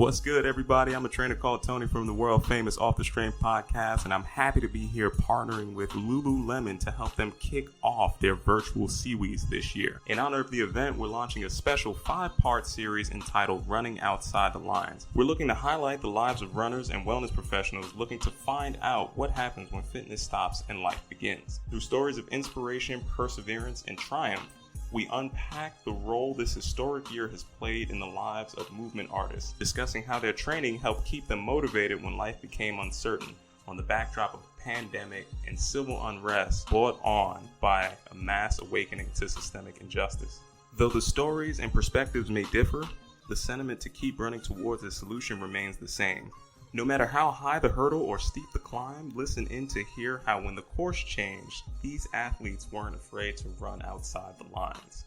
What's good, everybody? I'm a trainer called Tony from the world famous Off the Strain podcast, and I'm happy to be here partnering with Lululemon to help them kick off their virtual Seaweeds this year. In honor of the event, we're launching a special 5-part series entitled Running Outside the Lines. We're looking to highlight the lives of runners and wellness professionals looking to find out what happens when fitness stops and life begins. Through stories of inspiration, perseverance, and triumph, we unpack the role this historic year has played in the lives of movement artists, discussing how their training helped keep them motivated when life became uncertain on the backdrop of a pandemic and civil unrest brought on by a mass awakening to systemic injustice. Though the stories and perspectives may differ, the sentiment to keep running towards a solution remains the same. No matter how high the hurdle or steep the climb, listen in to hear how when the course changed, these athletes weren't afraid to run outside the lines.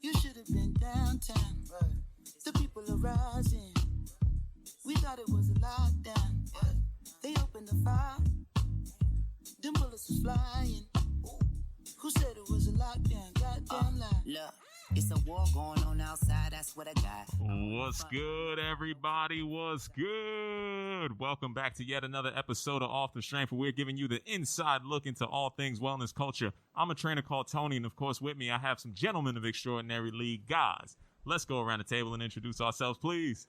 You should have been downtown. The people are rising. We thought it was a lockdown. They opened the fire. Them bullets was flying. Who said it was a lockdown? Goddamn lie. Look. It's a war going on outside, that's what I got. What's good, everybody? What's good? Welcome back to yet another episode of Off the Strength, where we're giving you the inside look into all things wellness culture. I'm a trainer called Tony, and of course with me I have some gentlemen of extraordinary league. Guys, let's go around the table and introduce ourselves, please.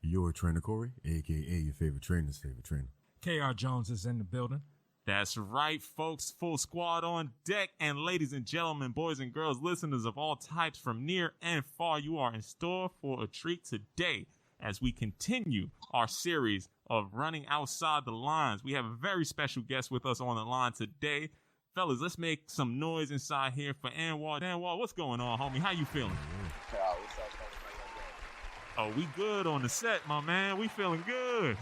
Your trainer Corey, a.k.a. your favorite trainer's favorite trainer. KR Jones is in the building. That's right, folks. Full squad on deck. And ladies and gentlemen, boys and girls, listeners of all types from near and far, you are in store for a treat today as we continue our series of running outside the lines. We have a very special guest with us on the line today. Fellas, let's make some noise inside here for Anwar. Anwar, what's going on, homie? How you feeling? What's up, Oh, we good on the set, my man. We feeling good.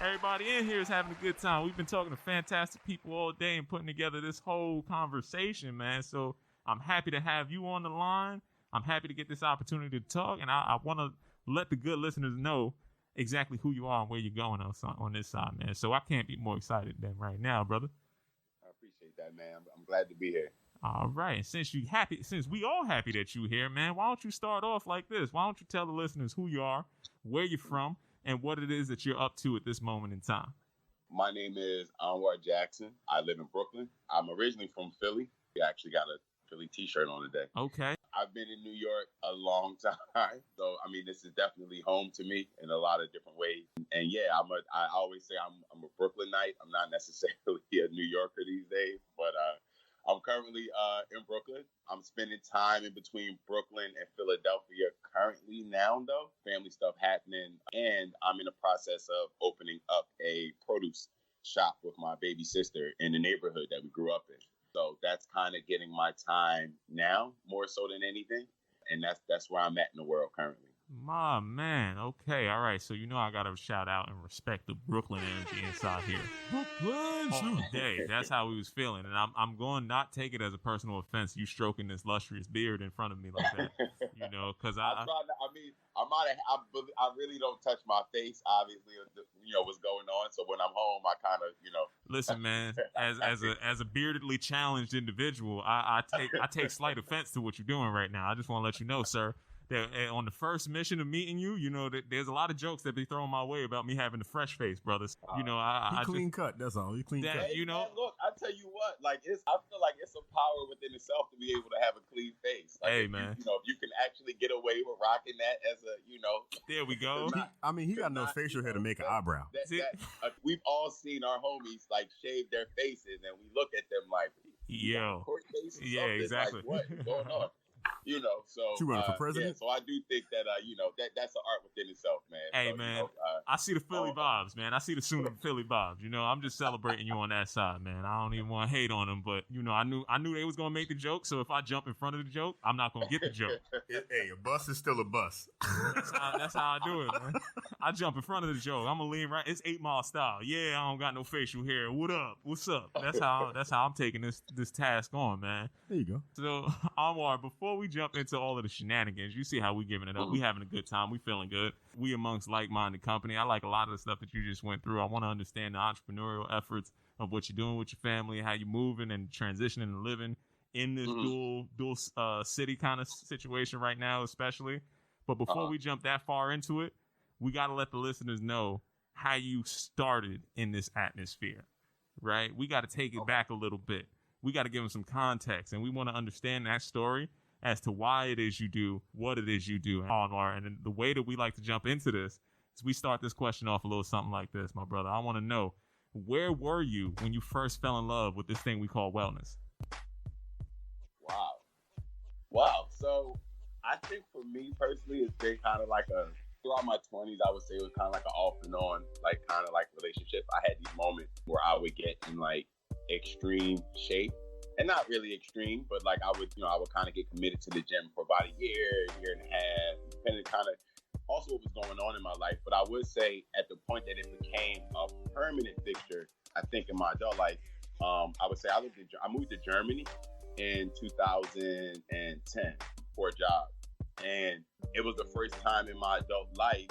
Everybody in here is having a good time. We've been talking to fantastic people all day and putting together this whole conversation, man. So I'm happy to have you on the line. I'm happy to get this opportunity to talk, and I want to let the good listeners know exactly who you are and where you're going on this side, man. So I can't be more excited than right now, brother. I appreciate that, man. I'm glad to be here. All right. Since we all happy that you're here, man, why don't you start off like this? Why don't you tell the listeners who you are, where you're from, and what it is that you're up to at this moment in time? My name is Anwar Jackson. I live in Brooklyn. I'm originally from Philly. We actually got a Philly t-shirt on today. Okay. I've been in New York a long time. So, I mean, this is definitely home to me in a lot of different ways. And yeah, I always say I'm a Brooklynite. I'm not necessarily a New Yorker these days, but I'm currently in Brooklyn. I'm spending time in between Brooklyn and Philadelphia currently now, though. Family stuff happening. And I'm in the process of opening up a produce shop with my baby sister in the neighborhood that we grew up in. So that's kind of getting my time now, more so than anything. And that's where I'm at in the world currently. My man. Okay. All right. So, I got to shout out and respect the Brooklyn energy inside here. Brooklyn. All day. That's how we was feeling. And I'm going to not take it as a personal offense, you stroking this lustrous beard in front of me like that, because I really don't touch my face, obviously, what's going on. So when I'm home, I kind of, Listen, man, as a beardedly challenged individual, I take slight offense to what you're doing right now. I just want to let you know, sir, that on the first mission of meeting you, that there's a lot of jokes that be thrown my way about me having a fresh face, brothers. He clean cut. That's all. He clean cut. Hey, man, look, I tell you what, I feel like it's a power within itself to be able to have a clean face. Hey, man, if you can actually get away with rocking that as a, there we go. He got enough facial hair to make an eyebrow. We've all seen our homies shave their faces, and we look at them like, yo, yeah, exactly. Like, what's going on? So you running for president? So I do think that that's an art within itself, man. Hey, man, I see the Philly vibes, man. I see the Sooner Philly vibes. I'm just celebrating you on that side, man. I don't even want to hate on them, but I knew they was gonna make the joke. So if I jump in front of the joke, I'm not gonna get the joke. Hey, a bus is still a bus. That's how I do it, man. I jump in front of the joke. I'm gonna lean right. It's 8 Mile style. Yeah, I don't got no facial hair. What up? What's up? That's how I'm taking this task on, man. There you go. So Anwar, before we jump into all of the shenanigans, you see how we giving it up. We having a good time. We feeling good. We amongst like-minded company. I like a lot of the stuff that you just went through. I want to understand the entrepreneurial efforts of what you're doing with your family, how you're moving and transitioning and living in this dual city kind of situation right now, especially. But before we jump that far into it, we got to let the listeners know how you started in this atmosphere, right? We got to take it back a little bit. We got to give them some context, and we want to understand that story as to why it is you do what it is you do, Anwar. And the way that we like to jump into this is we start this question off a little something like this, my brother. I want to know, where were you when you first fell in love with this thing we call wellness? Wow. So I think for me personally, it's been kind of like throughout my 20s, I would say it was kind of like an off and on, like kind of like relationship. I had these moments where I would get in like extreme shape, and not really extreme, but like I would kind of get committed to the gym for about a year and a half, depending kind of also what was going on in my life. But I would say at the point that it became a permanent fixture, I think in my adult life, I would say I moved to Germany in 2010 for a job. And it was the first time in my adult life,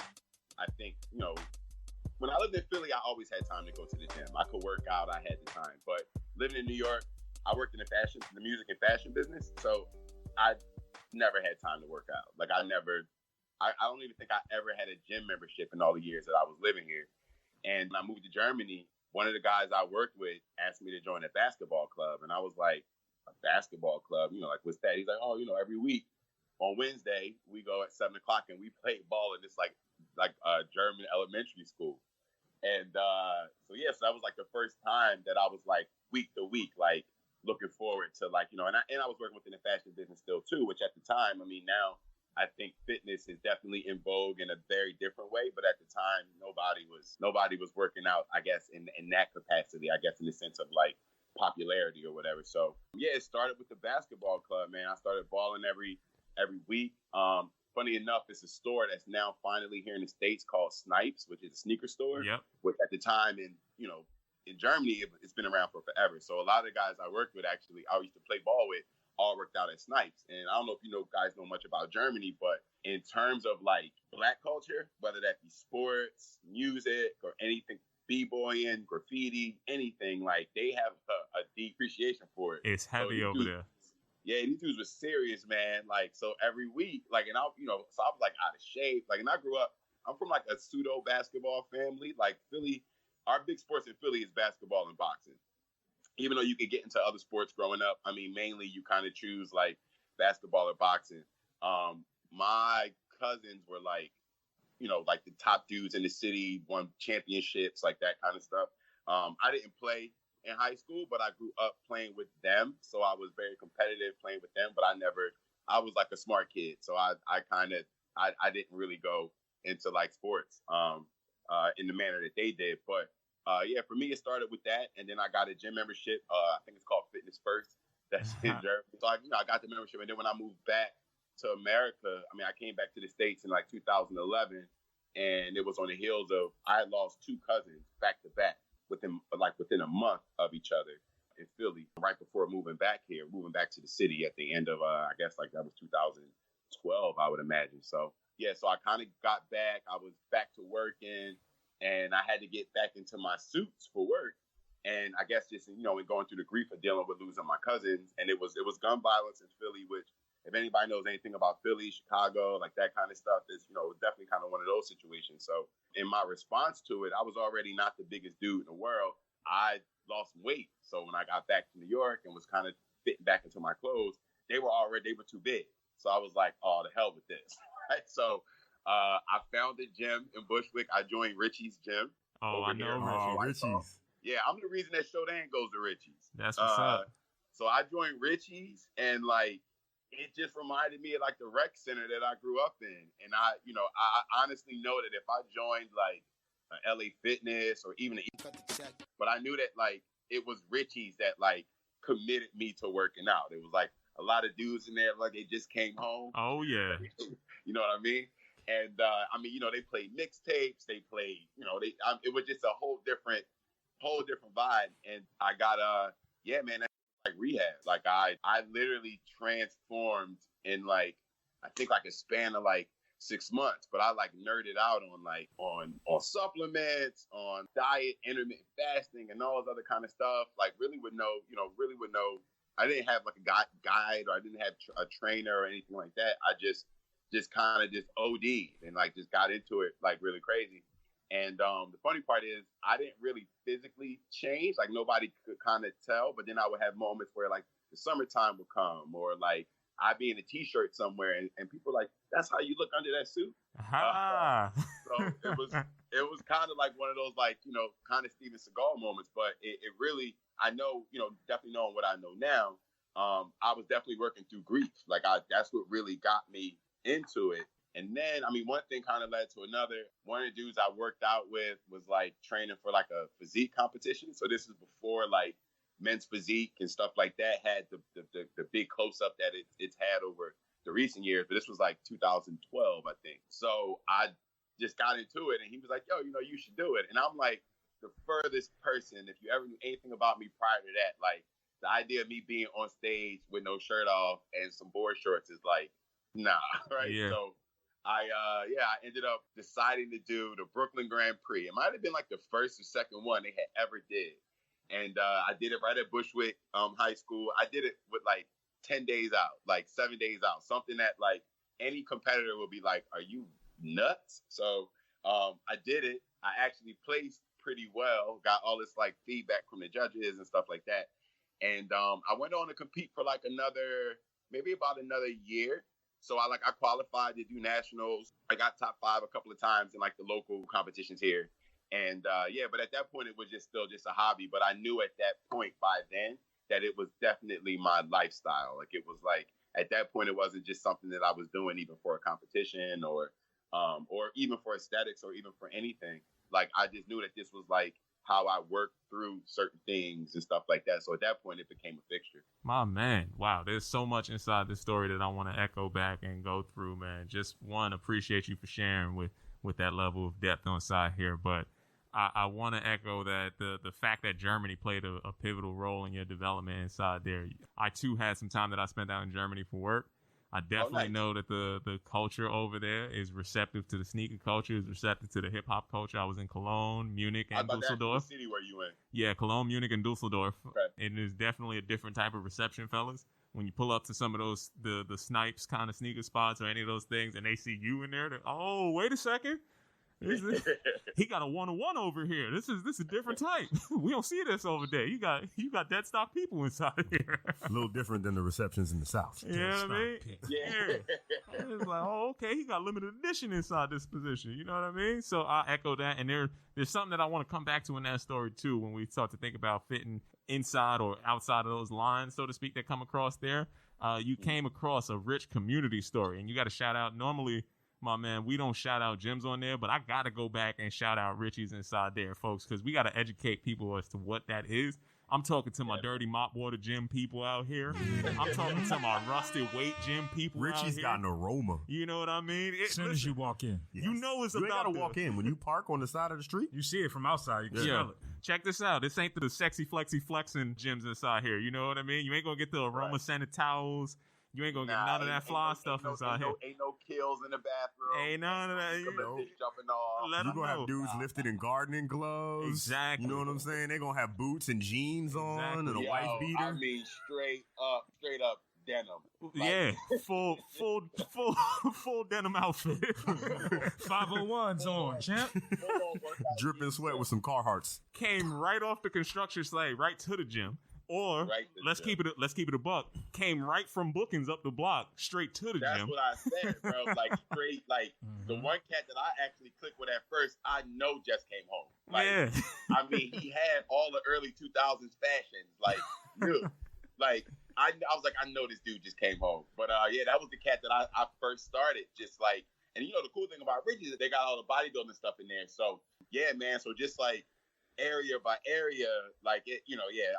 I think, when I lived in Philly, I always had time to go to the gym. I could work out, I had the time. But living in New York, I worked in the music and fashion business. So I never had time to work out. Like I don't even think I ever had a gym membership in all the years that I was living here. And when I moved to Germany, one of the guys I worked with asked me to join a basketball club. And I was like, a basketball club? Like, what's that? He's like, every week on Wednesday, we go at 7 o'clock and we play ball in this like a German elementary school. And so that was like the first time that I was like week to week, like looking forward to like, and I was working within the fashion business still too, which at the time, I mean, now I think fitness is definitely in vogue in a very different way. But at the time, nobody was working out, I guess, in that capacity, I guess, in the sense of like popularity or whatever. So it started with the basketball club, man. I started balling every week. Funny enough, it's a store that's now finally here in the States called Snipes, which is a sneaker store. Yep. Which at the time in Germany, it's been around for forever. So a lot of the guys I worked with, actually, I used to play ball with, all worked out at Snipes. And I don't know if guys know much about Germany, but in terms of like Black culture, whether that be sports, music, or anything, b-boying, graffiti, anything, like they have a deep appreciation for it. It's heavy over there. Yeah, these dudes were serious, man. Like, so every week, like, and so I was like out of shape. Like, and I grew up, I'm from like a pseudo basketball family. Like Philly, our big sports in Philly is basketball and boxing. Even though you could get into other sports growing up, I mean, mainly you kind of choose like basketball or boxing. My cousins were like, like the top dudes in the city, won championships, like that kind of stuff. I didn't play in high school, but I grew up playing with them. So I was very competitive playing with them, but I was like a smart kid. So I didn't really go into like sports in the manner that they did. But for me, it started with that. And then I got a gym membership. I think it's called Fitness First. That's in Germany. So I got the membership. And then when I moved back to America, I mean, I came back to the States in like 2011, and it was on the heels of, I had lost two cousins back to back within a month of each other in Philly, right before moving back to the city at the end of, I guess like that was 2012, I would imagine. So so I kind of got back, I was back to working, and I had to get back into my suits for work. And I guess just, and going through the grief of dealing with losing my cousins, and it was gun violence in Philly, which, if anybody knows anything about Philly, Chicago, like that kind of stuff, is, definitely kind of one of those situations. So in my response to it, I was already not the biggest dude in the world. I lost some weight. So when I got back to New York and was kind of fitting back into my clothes, they were too big. So I was like, oh, the hell with this. Right? So I found a gym in Bushwick. I joined Richie's gym. Oh, I know Richie's. Yeah, I'm the reason that Shodan goes to Richie's. That's what's up. So I joined Richie's, and like, it just reminded me of like the rec center that I grew up in. And I honestly know that if I joined like LA Fitness or even but I knew that like it was Richie's that like committed me to working out. It was like a lot of dudes in there, like they just came home. Oh yeah. You know what I mean? And I mean, they played mixtapes, they played, it was just a whole different vibe. And I got man, like rehab. Like I literally transformed in like, I think like a span of like 6 months, but I like nerded out on supplements, on diet, intermittent fasting, and all this other kind of stuff. Like really with no, I didn't have like a guide or I didn't have a trainer or anything like that. I just kind of just OD'd and like just got into it like really crazy. And the funny part is I didn't really physically change. Like nobody could kind of tell, but then I would have moments where like the summertime would come or like I'd be in a t-shirt somewhere and people like, that's how you look under that suit. So it was kind of like one of those like, you know, kind of Steven Seagal moments, but it really, I know, you know, definitely knowing what I know now, I was definitely working through grief. Like that's what really got me into it. And then, I mean, one thing kind of led to another. One of the dudes I worked out with was like training for like a physique competition. So this is before like men's physique and stuff like that had the big close up that it's had over the recent years. But this was like 2012, I think. So I just got into it and he was like, yo, you know, you should do it. And I'm like the furthest person, if you ever knew anything about me prior to that, like the idea of me being on stage with no shirt off and some board shorts is like, nah, right? Yeah. So I ended up deciding to do the Brooklyn Grand Prix. It might have been like the first or second one they had ever did. And I did it right at Bushwick High School. I did it with like 10 days out, like 7 days out, something that like any competitor would be like, are you nuts? So I did it. I actually placed pretty well, got all this like feedback from the judges and stuff like that. And I went on to compete for like maybe about another year. So I qualified to do nationals. I got top 5 a couple of times in like the local competitions here. And but at that point, it was still just a hobby. But I knew at that point by then that it was definitely my lifestyle. Like it was like at that point, it wasn't just something that I was doing even for a competition or even for aesthetics or even for anything. Like I just knew that this was like how I worked through certain things and stuff like that. So at that point, it became a fixture. My man, wow, there's so much inside this story that I want to echo back and go through, man. Just one, appreciate you for sharing with that level of depth on side here, but I want to echo that the fact that Germany played a pivotal role in your development inside there. I too had some time that I spent out in Germany for work. I definitely know that the culture over there is receptive to the sneaker culture, is receptive to the hip hop culture. I was in Cologne, Munich, and Dusseldorf. The city where you went? Yeah, Cologne, Munich, and Dusseldorf. Okay. It is definitely a different type of reception, fellas. When you pull up to some of those the Snipes kind of sneaker spots or any of those things, and they see you in there, they're, oh, wait a second. He got a 101 over here. This is a different type. We don't see this over there. You got dead stock people inside here. A little different than the receptions in the South. You know what I mean? Yeah. It's like, oh, okay, he got limited edition inside this position. You know what I mean? So I echo that. And there's something that I want to come back to in that story too when we start to think about fitting inside or outside of those lines, so to speak, that come across there. You came across a rich community story, and you got to shout out. Normally, my man, we don't shout out gyms on there, but I got to go back and shout out Richie's inside there, folks, because we got to educate people as to what that is. I'm talking to my dirty mop water gym people out here. I'm talking to my rusted weight gym people Richie's out here. got an aroma. You know what I mean? As soon as you walk in. Yes. You know it's you about ain't gotta walk in. When you park on the side of the street, You see it from outside. You can smell it. Check this out. This ain't the sexy flexy flexing gyms inside here. You know what I mean? You ain't going to get the aroma scented towels. You ain't gonna get none of that fly stuff inside here. Ain't no kills in the bathroom. Ain't none of that. You know. Jumping off. Let you them gonna know. have dudes lifted in gardening gloves. Exactly. You know what I'm saying? They gonna have boots and jeans on Exactly. and a wife beater. I mean, straight up denim. Yeah, full denim outfit. 501's on, champ. Dripping sweat with some Carhartts. Came right off the construction site, right to the gym. Or let's keep it a buck. Came right from bookings up the block, straight to the That's gym. what I said, bro. Like straight, like the one cat that I actually clicked with at first, I know just came home. Like, Yeah. I mean, he had all the early 2000s fashions, like new. Like I was like, I know this dude just came home. But that was the cat that I first started. Just like, and you know the cool thing about Richie is that they got all the bodybuilding stuff in there. So yeah, man. So just like area by area, like it,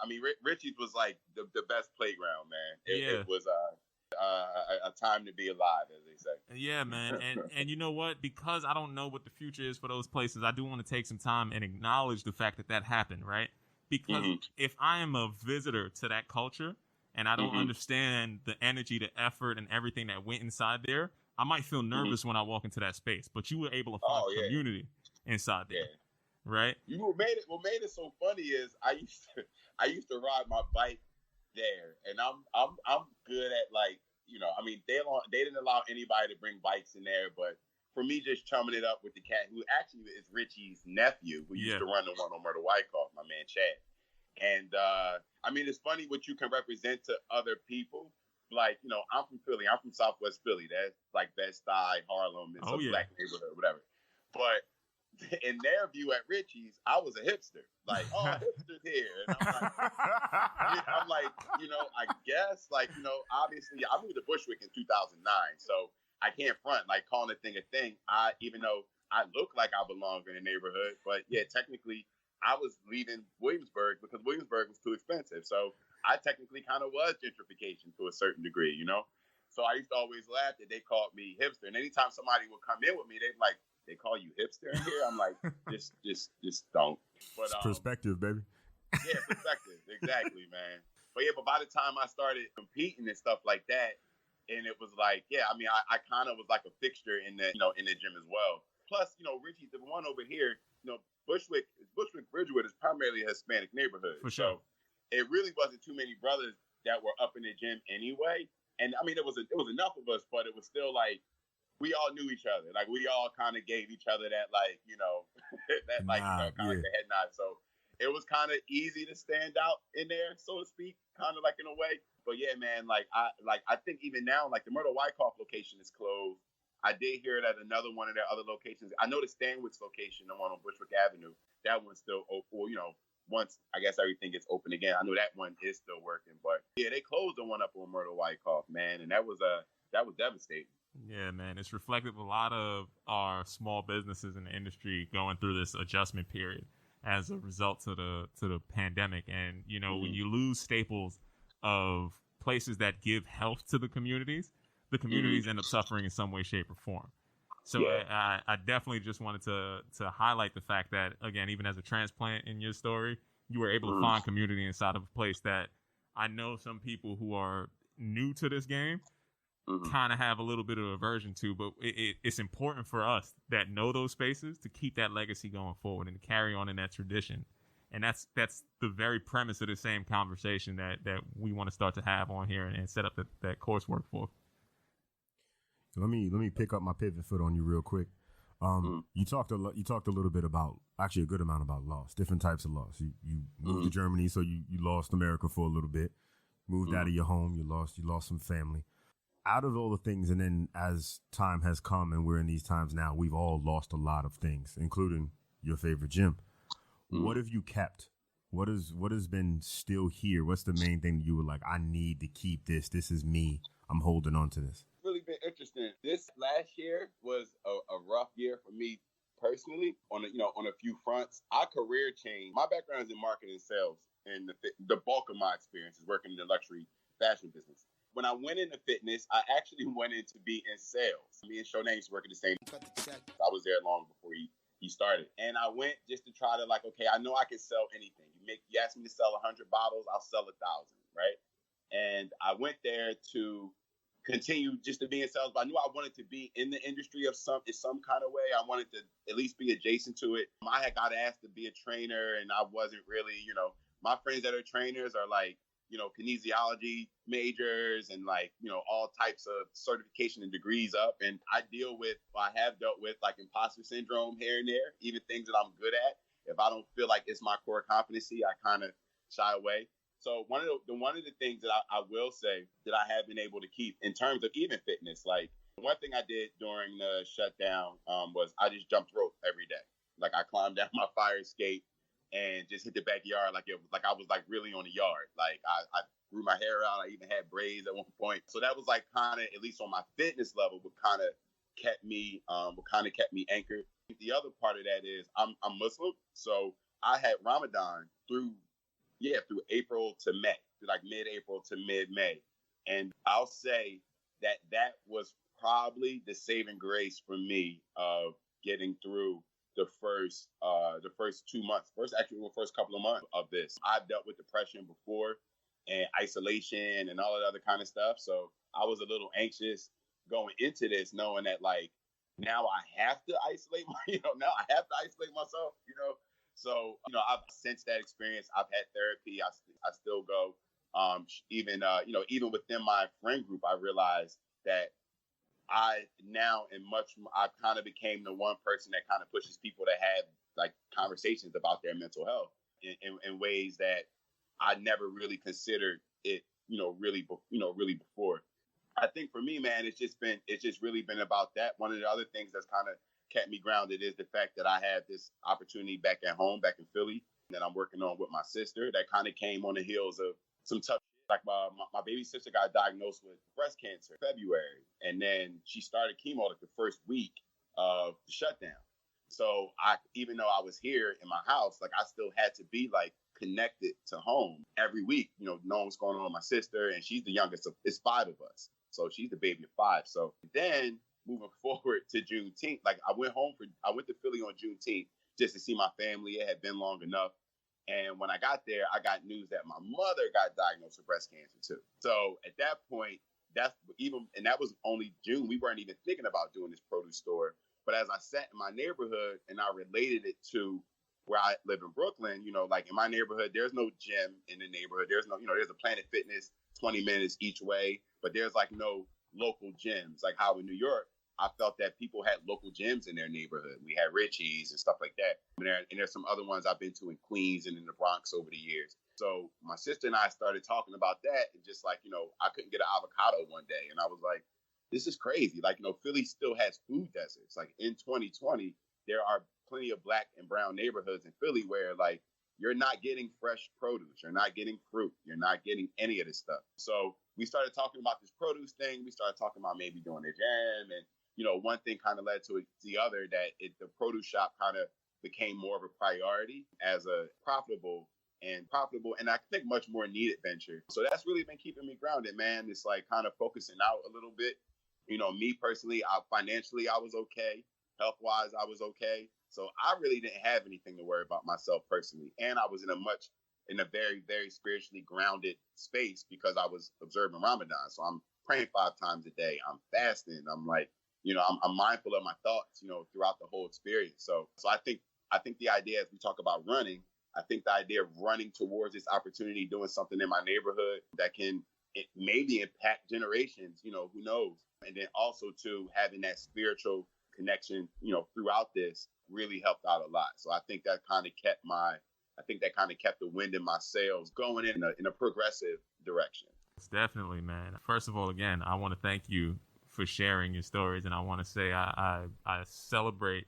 I mean, Richie's was like the best playground, man. It was a time to be alive, as they say. Yeah, man. And you know what? Because I don't know what the future is for those places, I do want to take some time and acknowledge the fact that happened, right? Because if I am a visitor to that culture and I don't understand the energy, the effort, and everything that went inside there, I might feel nervous when I walk into that space. But you were able to find community inside there. Yeah. Right. What made it so funny is I used to ride my bike there, and I'm good at like, I mean, they didn't allow anybody to bring bikes in there, but for me, just chumming it up with the cat, who actually is Richie's nephew, who used to run the one on Myrtle Wyckoff, my man Chad. And I mean, it's funny what you can represent to other people. Like, I'm from Philly. I'm from Southwest Philly. That's like Bed-Stuy, Harlem. It's a black neighborhood, whatever. But in their view at Richie's, I was a hipster. Like, oh, hipster's here. And I'm like, I guess, like, obviously, I moved to Bushwick in 2009. So I can't front, like, calling the thing a thing. Even though I look like I belong in the neighborhood. But, yeah, technically, I was leaving Williamsburg because Williamsburg was too expensive. So I technically kind of was gentrification to a certain degree, So I used to always laugh that they called me hipster. And anytime somebody would come in with me, they'd be like, they call you hipster in here? I'm like, just don't. But it's perspective, baby. Yeah, perspective. Exactly, man. But by the time I started competing and stuff like that, and it was like, yeah, I mean, I kind of was like a fixture in the, in the gym as well. Plus, Richie's the one over here, Bushwick Bridgewood is primarily a Hispanic neighborhood. For sure. So it really wasn't too many brothers that were up in the gym anyway. And I mean, it was enough of us, but it was still like, we all knew each other. Like, we all kind of gave each other that, like, that, like, kind of like the head nod. So it was kind of easy to stand out in there, so to speak, kind of like in a way. But yeah, man, I think even now, like the Myrtle Wyckoff location is closed. I did hear it at another one of their other locations. I know the Stanwich location, the one on Bushwick Avenue, that one's still open. Well, once I guess everything gets open again, I know that one is still working. But yeah, they closed the one up on Myrtle Wyckoff, man, and that was devastating. Yeah, man, it's reflective of a lot of our small businesses in the industry going through this adjustment period as a result to the pandemic. And when you lose staples of places that give health to the communities end up suffering in some way, shape, or form. So I definitely just wanted to highlight the fact that, again, even as a transplant in your story, you were able to find community inside of a place that I know some people who are new to this game kind of have a little bit of aversion to, but it's important for us that know those spaces to keep that legacy going forward and to carry on in that tradition. And that's the very premise of the same conversation that we want to start to have on here and set up that coursework for. Let me pick up my pivot foot on you real quick. You talked a little bit about, actually a good amount about loss, different types of loss. You moved to Germany, so you lost America for a little bit. Moved out of your home, you lost some family. Out of all the things, and then as time has come and we're in these times now, we've all lost a lot of things, including your favorite gym. What have you kept? What has been still here? What's the main thing that you were like, I need to keep this. This is me. I'm holding on to this. Really been interesting. This last year was a rough year for me personally on a few fronts. Our career changed. My background is in marketing and sales, and the bulk of my experience is working in the luxury fashion business. When I went into fitness, I actually went in to be in sales. Me and Shonaine used to work at the same time. I was there long before he started. And I went just to try to okay, I know I can sell anything. You ask me to sell 100 bottles, I'll sell 1,000, right? And I went there to continue just to be in sales, but I knew I wanted to be in the industry in some kind of way. I wanted to at least be adjacent to it. I had got asked to be a trainer, and I wasn't really, my friends that are trainers are like, kinesiology majors and all types of certification and degrees up. And I have dealt with imposter syndrome here and there, even things that I'm good at. If I don't feel like it's my core competency, I kind of shy away. So one of the things that I will say that I have been able to keep in terms of even fitness, one thing I did during the shutdown was I just jumped rope every day. I climbed down my fire escape and just hit the backyard I was really on the yard. I grew my hair out. I even had braids at one point. So that was kind of, at least on my fitness level, what kind of kept me anchored. The other part of that is I'm Muslim. So I had Ramadan through April to May, mid-April to mid-May. And I'll say that was probably the saving grace for me of getting through the first 2 months, first couple of months of this. I've dealt with depression before and isolation and all that other kind of stuff. So I was a little anxious going into this, knowing that now I have to isolate myself, So, I've since that experience, I've had therapy. I still go Even within my friend group, I realized that I kind of became the one person that kind of pushes people to have like conversations about their mental health in ways that I never really considered it, really before. I think for me, man, it's just really been about that. One of the other things that's kind of kept me grounded is the fact that I had this opportunity back at home, back in Philly, that I'm working on with my sister. That kind of came on the heels of some tough. Like my baby sister got diagnosed with breast cancer in February, and then she started chemo like the first week of the shutdown. So even though I was here in my house, like I still had to be like connected to home every week, knowing what's going on with my sister, and she's the youngest of, it's 5 of us. So she's the baby of 5. So then moving forward to Juneteenth, like I went to Philly on Juneteenth just to see my family. It had been long enough. And when I got there, I got news that my mother got diagnosed with breast cancer too. So at that point, that was only June. We weren't even thinking about doing this produce store. But as I sat in my neighborhood and I related it to where I live in Brooklyn, like in my neighborhood, there's no gym in the neighborhood. There's a Planet Fitness 20 minutes each way, but there's like no local gyms. Like how in New York, I felt that people had local gyms in their neighborhood. We had Richie's and stuff like that. And there's some other ones I've been to in Queens and in the Bronx over the years. So my sister and I started talking about that, and just like, I couldn't get an avocado one day. And I was like, this is crazy. Like, Philly still has food deserts. Like in 2020, there are plenty of Black and brown neighborhoods in Philly where like you're not getting fresh produce. You're not getting fruit. You're not getting any of this stuff. So we started talking about this produce thing. We started talking about maybe doing a jam, and one thing kind of led to the other, that the produce shop kind of became more of a priority as a profitable and I think much more needed venture. So that's really been keeping me grounded, man. It's like kind of focusing out a little bit. Me personally, financially, I was okay. Health-wise, I was okay. So I really didn't have anything to worry about myself personally. And I was in a very, very spiritually grounded space because I was observing Ramadan. So I'm praying 5 times a day. I'm fasting. I'm like, I'm mindful of my thoughts, throughout the whole experience. So I think the idea, as we talk about running, I think the idea of running towards this opportunity, doing something in my neighborhood that can maybe impact generations, who knows? And then also too, having that spiritual connection, throughout this really helped out a lot. So I think that kind of kept the wind in my sails going in a progressive direction. Definitely, man. First of all, again, I want to thank you for sharing your stories, and I want to say I celebrate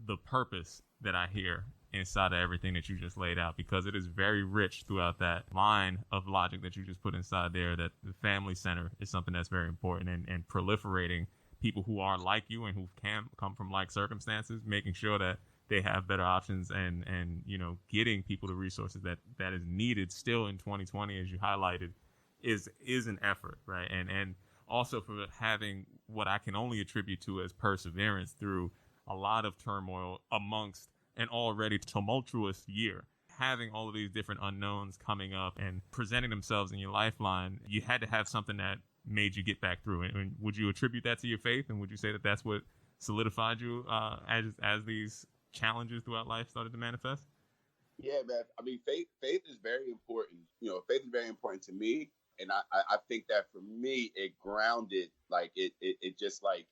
the purpose that I hear inside of everything that you just laid out, because it is very rich throughout that line of logic that you just put inside there, that the family center is something that's very important, and proliferating people who are like you and who can come from like circumstances, making sure that they have better options, and getting people the resources that is needed still in 2020, as you highlighted, is an effort, right? And also for having what I can only attribute to as perseverance through a lot of turmoil amongst an already tumultuous year. Having all of these different unknowns coming up and presenting themselves in your lifeline, you had to have something that made you get back through it. And would you attribute that to your faith? And would you say that that's what solidified you as these challenges throughout life started to manifest? Yeah, man. I mean, faith is very important. Faith is very important to me. And I think that for me, it grounded, like it just like,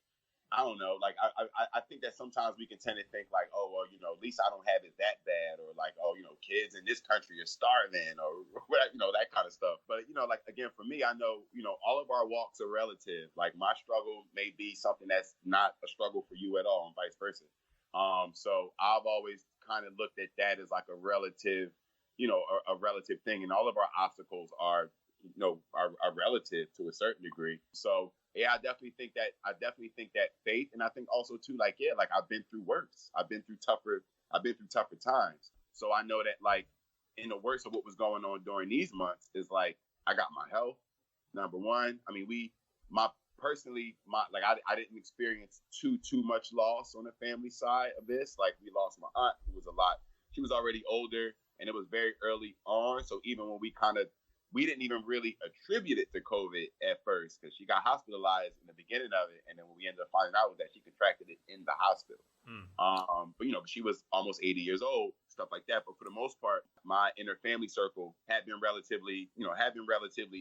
I don't know, like I think that sometimes we can tend to think like, oh, well, at least I don't have it that bad, or like, oh, kids in this country are starving, or whatever, that kind of stuff. But, like, again, for me, I know, all of our walks are relative. Like my struggle may be something that's not a struggle for you at all, and vice versa. So I've always kind of looked at that as like a relative, a relative thing. And all of our obstacles are relative to a certain degree. So yeah, I definitely think that faith, and I think also too, like, yeah, like I've been through worse. I've been through tougher times. So I know that, like, in the worst of what was going on during these months is like I got my health, number one. I mean, I didn't experience too much loss on the family side of this. Like, we lost my aunt, who was she was already older, and it was very early on. So even when we kind of we didn't even really attribute it to COVID at first because she got hospitalized in the beginning of it. And then what we ended up finding out was that she contracted it in the hospital. But, she was almost 80 years old, stuff like that. But for the most part, my inner family circle had been relatively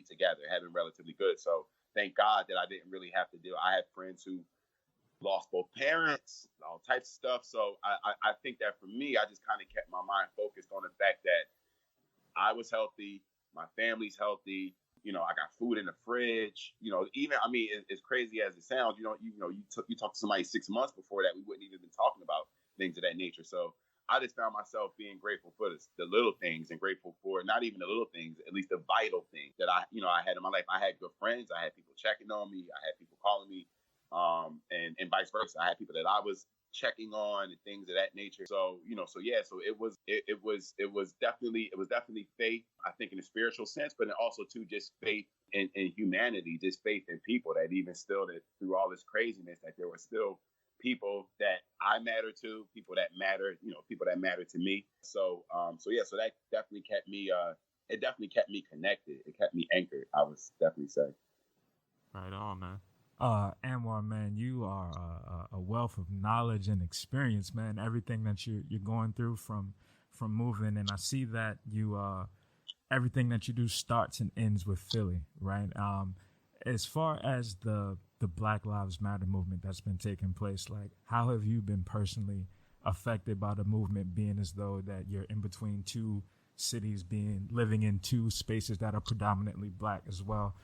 together, had been relatively good. So thank God that I didn't really have to deal. I had friends who lost both parents, all types of stuff. So I think that for me, I just kind of kept my mind focused on the fact that I was healthy, my family's healthy. I got food in the fridge. As crazy as it sounds, you talk to somebody 6 months before that, we wouldn't even been talking about things of that nature. So I just found myself being grateful for the little things and grateful for not even the little things, at least the vital things that I had in my life. I had good friends. I had people checking on me. I had people calling me, and vice versa. I had people that I was checking on and things of that nature. So it was definitely faith, I think, in a spiritual sense, but then also too just faith in humanity, just faith in people, that even still, that through all this craziness, that there were still people that I matter to, people that matter to me. So that definitely kept me it definitely kept me connected. It kept me anchored, I would definitely say. Right on, man. Anwar, man, you are a wealth of knowledge and experience, man. Everything that you're going through from moving, and I see that you everything that you do starts and ends with Philly, right? As far as the Black Lives Matter movement that's been taking place, like, how have you been personally affected by the movement, being as though that you're in between two cities, living in two spaces that are predominantly Black as well,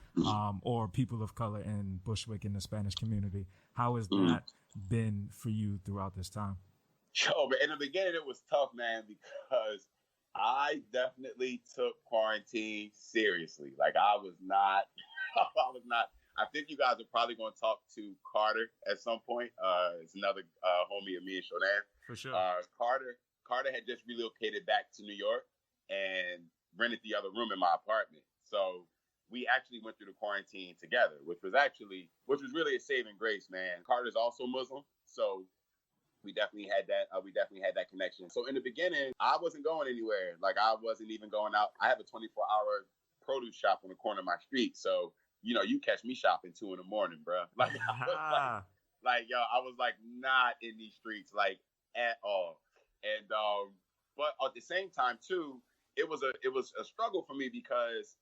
or people of color in Bushwick in the Spanish community? How has that been for you throughout this time? Yo, but in the beginning it was tough, man, because I definitely took quarantine seriously. Like, I was not. I think you guys are probably going to talk to Carter at some point. It's another homie of me and Shodan. For sure. Carter had just relocated back to New York and rented the other room in my apartment. So we actually went through the quarantine together, which was really a saving grace, man. Carter's also Muslim, so we definitely had that connection. So in the beginning, I wasn't going anywhere. Like, I wasn't even going out. I have a 24-hour produce shop on the corner of my street. So, you catch me shopping 2 a.m, bro. Like, I was like not in these streets, like, at all. And but at the same time too, it was a struggle for me because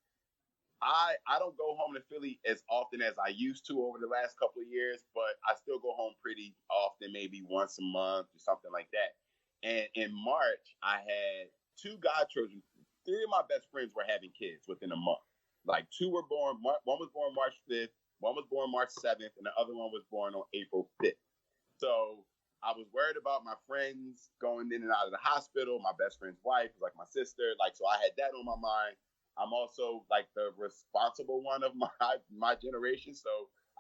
I don't go home to Philly as often as I used to over the last couple of years, but I still go home pretty often, maybe once a month or something like that. And in March, I had 2 godchildren. 3 of my best friends were having kids within a month. Like, 2 were born. One was born March 5th, one was born March 7th, and the other one was born on April 5th. So I was worried about my friends going in and out of the hospital. My best friend's wife was like my sister. Like, so I had that on my mind. I'm also like the responsible one of my generation. So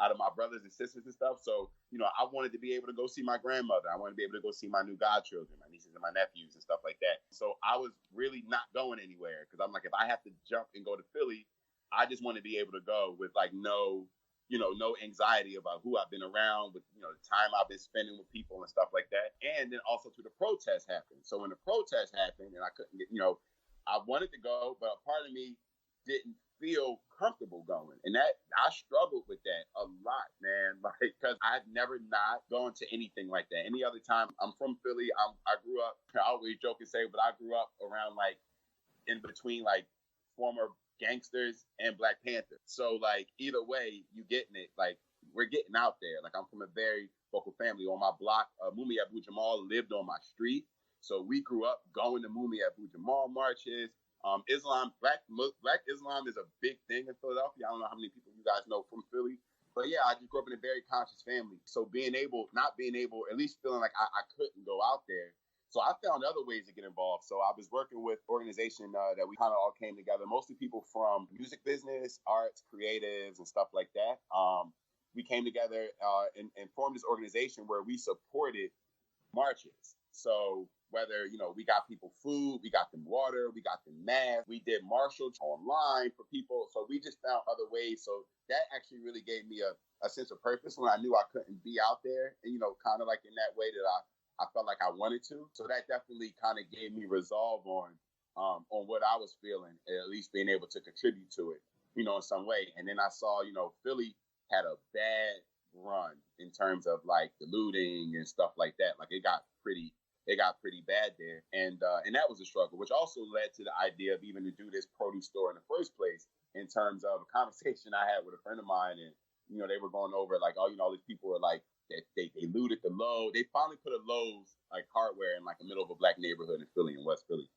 out of my brothers and sisters and stuff. So, I wanted to be able to go see my grandmother. I wanted to be able to go see my new godchildren, my nieces and my nephews and stuff like that. So I was really not going anywhere because I'm like, if I have to jump and go to Philly, I just want to be able to go with like no anxiety about who I've been around, with, the time I've been spending with people and stuff like that. And then also to the protest happened. So when the protest happened and I couldn't get, I wanted to go, but a part of me didn't feel comfortable going. And that I struggled with that a lot, man. Like, because I've never not gone to anything like that. Any other time, I'm from Philly. I grew up, I always joke and say, but I grew up around like in between like former gangsters and Black Panthers. So like either way, you getting it. Like, we're getting out there. Like, I'm from a very vocal family. On my block, Mumia Abu Jamal lived on my street. So we grew up going to Mumia Abu Jamal marches. Black Islam is a big thing in Philadelphia. I don't know how many people you guys know from Philly, but yeah, I just grew up in a very conscious family. So not being able, at least feeling like I couldn't go out there. So I found other ways to get involved. So I was working with organization that we kind of all came together, mostly people from music business, arts, creatives, and stuff like that. We came together and formed this organization where we supported marches. So whether, we got people food, we got them water, we got them masks, we did marshals online for people. So we just found other ways. So that actually really gave me a sense of purpose when I knew I couldn't be out there, and, kind of like in that way that I felt like I wanted to. So that definitely kind of gave me resolve on on what I was feeling, at least being able to contribute to it, in some way. And then I saw, Philly had a bad run in terms of like the looting and stuff like that. Like it got pretty bad there. And that was a struggle, which also led to the idea of even to do this produce store in the first place, in terms of a conversation I had with a friend of mine. And, they were going over like, oh, all these people were like, they looted the Lowe's. They finally put a Lowe's like hardware in like the middle of a black neighborhood in Philly, in West Philly.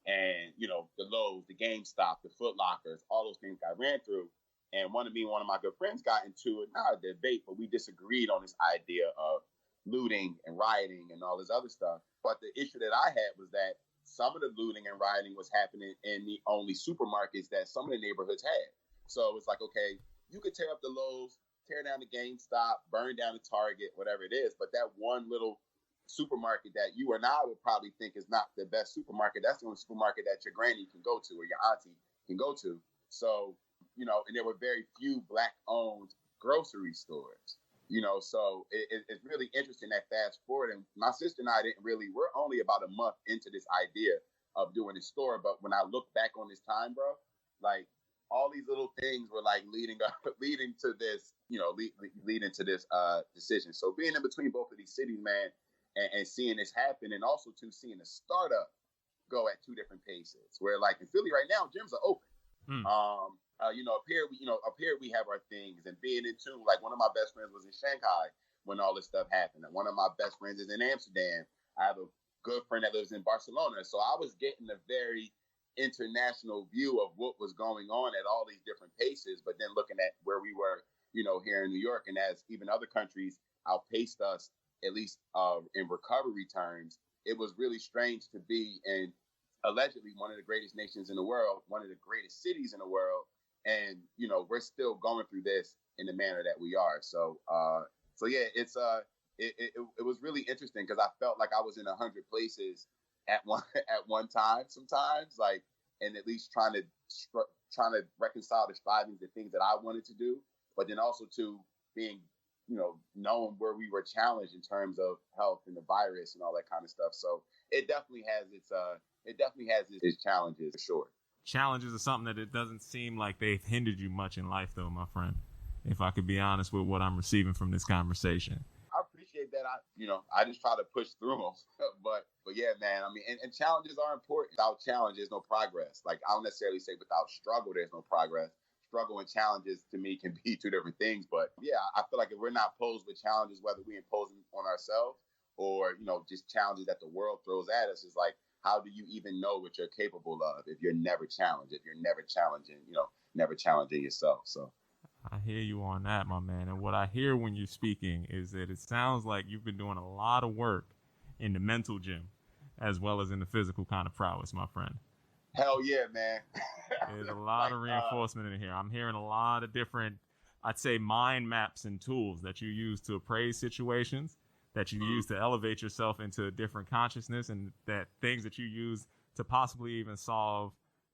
And, the Lowe's, the GameStop, the Foot Lockers, all those things got ran through. And one of my good friends got into it, not a debate, but we disagreed on this idea of looting and rioting and all this other stuff. But the issue that I had was that some of the looting and rioting was happening in the only supermarkets that some of the neighborhoods had. So it's like, okay, you could tear up the Lowe's, tear down the GameStop, burn down the Target, whatever it is. But that one little supermarket that you and I would probably think is not the best supermarket, that's the only supermarket that your granny can go to or your auntie can go to. So, and there were very few Black-owned grocery stores, so it's really interesting that fast forward. And my sister and I we're only about a month into this idea of doing this store. But when I look back on this time, bro, like all these little things were like leading to this, leading to this decision. So being in between both of these cities, man, and seeing this happen, and also seeing a startup go at two different paces. Where like in Philly right now, gyms are open. Up here we have our things, and being in tune. Like one of my best friends was in Shanghai when all this stuff happened, and one of my best friends is in Amsterdam. I have a good friend that lives in Barcelona, so I was getting a very international view of what was going on at all these different paces. But then looking at where we were, here in New York, and as even other countries outpaced us, at least in recovery terms, it was really strange to be in allegedly one of the greatest nations in the world, one of the greatest cities in the world. And, we're still going through this in the manner that we are. So yeah, it was really interesting because I felt like I was in 100 places at one time sometimes, like, and at least trying to reconcile the strivings, the things that I wanted to do, but then also to being, knowing where we were challenged in terms of health and the virus and all that kind of stuff. So it definitely has its challenges, for sure. Challenges are something that it doesn't seem like they've hindered you much in life, though, my friend. If I could be honest with what I'm receiving from this conversation. I appreciate that. I just try to push through them. but yeah, man, I mean, and challenges are important. Without challenge, there's no progress. Like, I don't necessarily say without struggle, there's no progress. Struggle and challenges to me can be two different things. But yeah, I feel like if we're not posed with challenges, whether we impose them on ourselves or, just challenges that the world throws at us, is like, how do you even know what you're capable of if you're never challenged, if you're never challenging yourself? So I hear you on that, my man. And what I hear when you're speaking is that it sounds like you've been doing a lot of work in the mental gym as well as in the physical kind of prowess, my friend. Hell yeah, man. There's a lot of reinforcement in here. I'm hearing a lot of different, I'd say, mind maps and tools that you use to appraise situations, that you use to elevate yourself into a different consciousness, and that things that you use to possibly even solve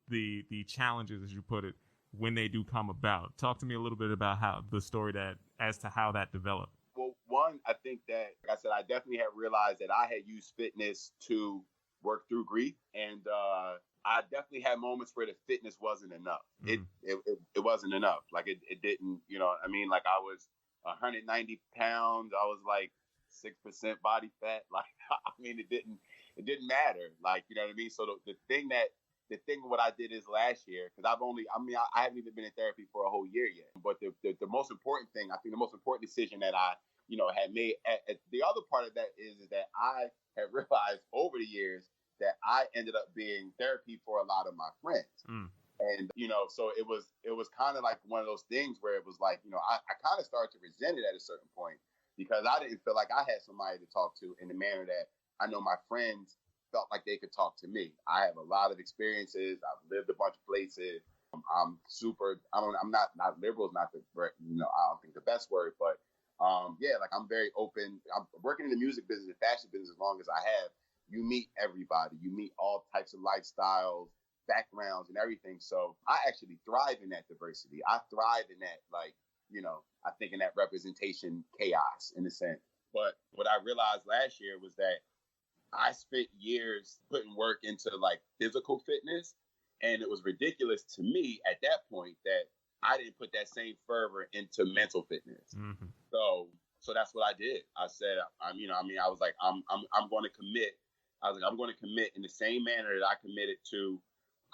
the challenges, as you put it, when they do come about. Talk to me a little bit about how that developed. Well, one, I think that, like I said, I definitely have realized that I had used fitness to work through grief, and I definitely had moments where the fitness wasn't enough. It wasn't enough. Like it didn't, I mean, like I was 190 pounds. I was like 6% body fat. Like, I mean, it didn't matter. Like, you know what I mean? So the thing what I did is last year, because I haven't even been in therapy for a whole year yet. But the most important thing, I think the most important decision that I, had made, the other part of that is that I had realized over the years that I ended up being therapy for a lot of my friends. And, so it was kind of like one of those things where it was like, I kind of started to resent it at a certain point, because I didn't feel like I had somebody to talk to in the manner that I know my friends felt like they could talk to me. I have a lot of experiences. I've lived a bunch of places. I'm not liberal is not the, I don't think the best word, but yeah, like I'm very open. I'm working in the music business and fashion business as long as I have. You meet everybody. You meet all types of lifestyles, backgrounds, and everything. So I actually thrive in that diversity. I thrive in that, like, I think in that representation chaos in a sense. But what I realized last year was that I spent years putting work into like physical fitness, and it was ridiculous to me at that point that I didn't put that same fervor into mental fitness. Mm-hmm. So that's what I did. I said, I was like, I'm going to commit. I was like, I'm going to commit in the same manner that I committed to.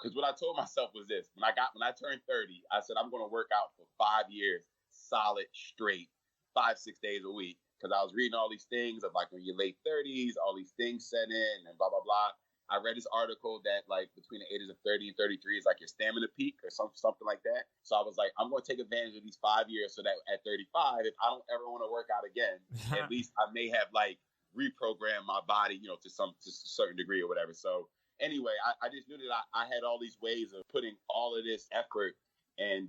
Because what I told myself was this: when I turned 30, I said I'm going to work out for 5 years, solid, straight, 5-6 days a week. Because I was reading all these things of like when you're late 30s, all these things set in and blah blah blah. I read this article that like between the ages of 30 and 33 is like your stamina peak or something like that. So I was like, I'm going to take advantage of these 5 years so that at 35, if I don't ever want to work out again, at least I may have like reprogrammed my body, to a certain degree or whatever. So anyway, I just knew that I had all these ways of putting all of this effort and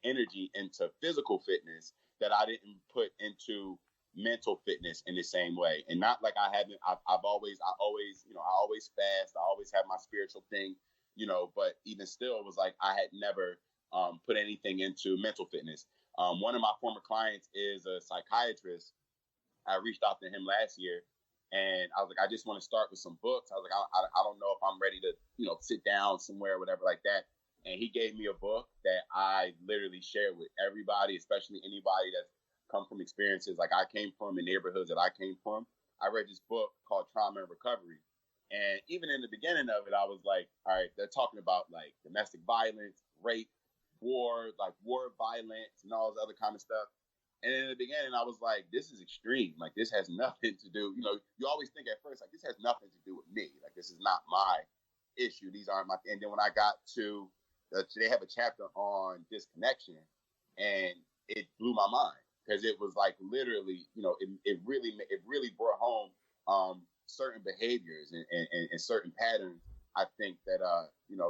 energy into physical fitness that I didn't put into mental fitness in the same way. And not like I haven't, I always fast. I always have my spiritual thing, but even still it was like I had never put anything into mental fitness. One of my former clients is a psychiatrist. I reached out to him last year and I was like, I just want to start with some books. I was like, I don't know if I'm ready to, sit down somewhere or whatever like that. And he gave me a book that I literally shared with everybody, especially anybody that's come from experiences like I came from, in neighborhoods that I came from. I read this book called Trauma and Recovery. And even in the beginning of it, I was like, all right, they're talking about like domestic violence, rape, war violence, and all this other kind of stuff. And in the beginning, I was like, this is extreme. Like, this has nothing to do, you always think at first, like, this has nothing to do with me. Like, this is not my issue. These aren't my, and then when I got to, they have a chapter on disconnection, and it blew my mind. Because it was like literally, it really brought home certain behaviors and certain patterns. I think that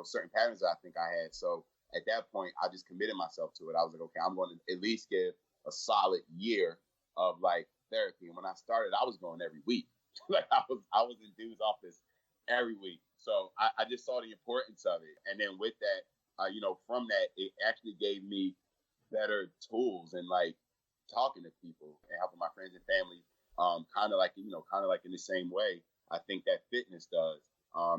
certain patterns that I think I had. So at that point, I just committed myself to it. I was like, okay, I'm going to at least give a solid year of like therapy. And when I started, I was going every week. Like I was in dude's office every week. So I just saw the importance of it. And then with that, from that, it actually gave me better tools and like talking to people and helping my friends and family, kind of like in the same way I think that fitness does.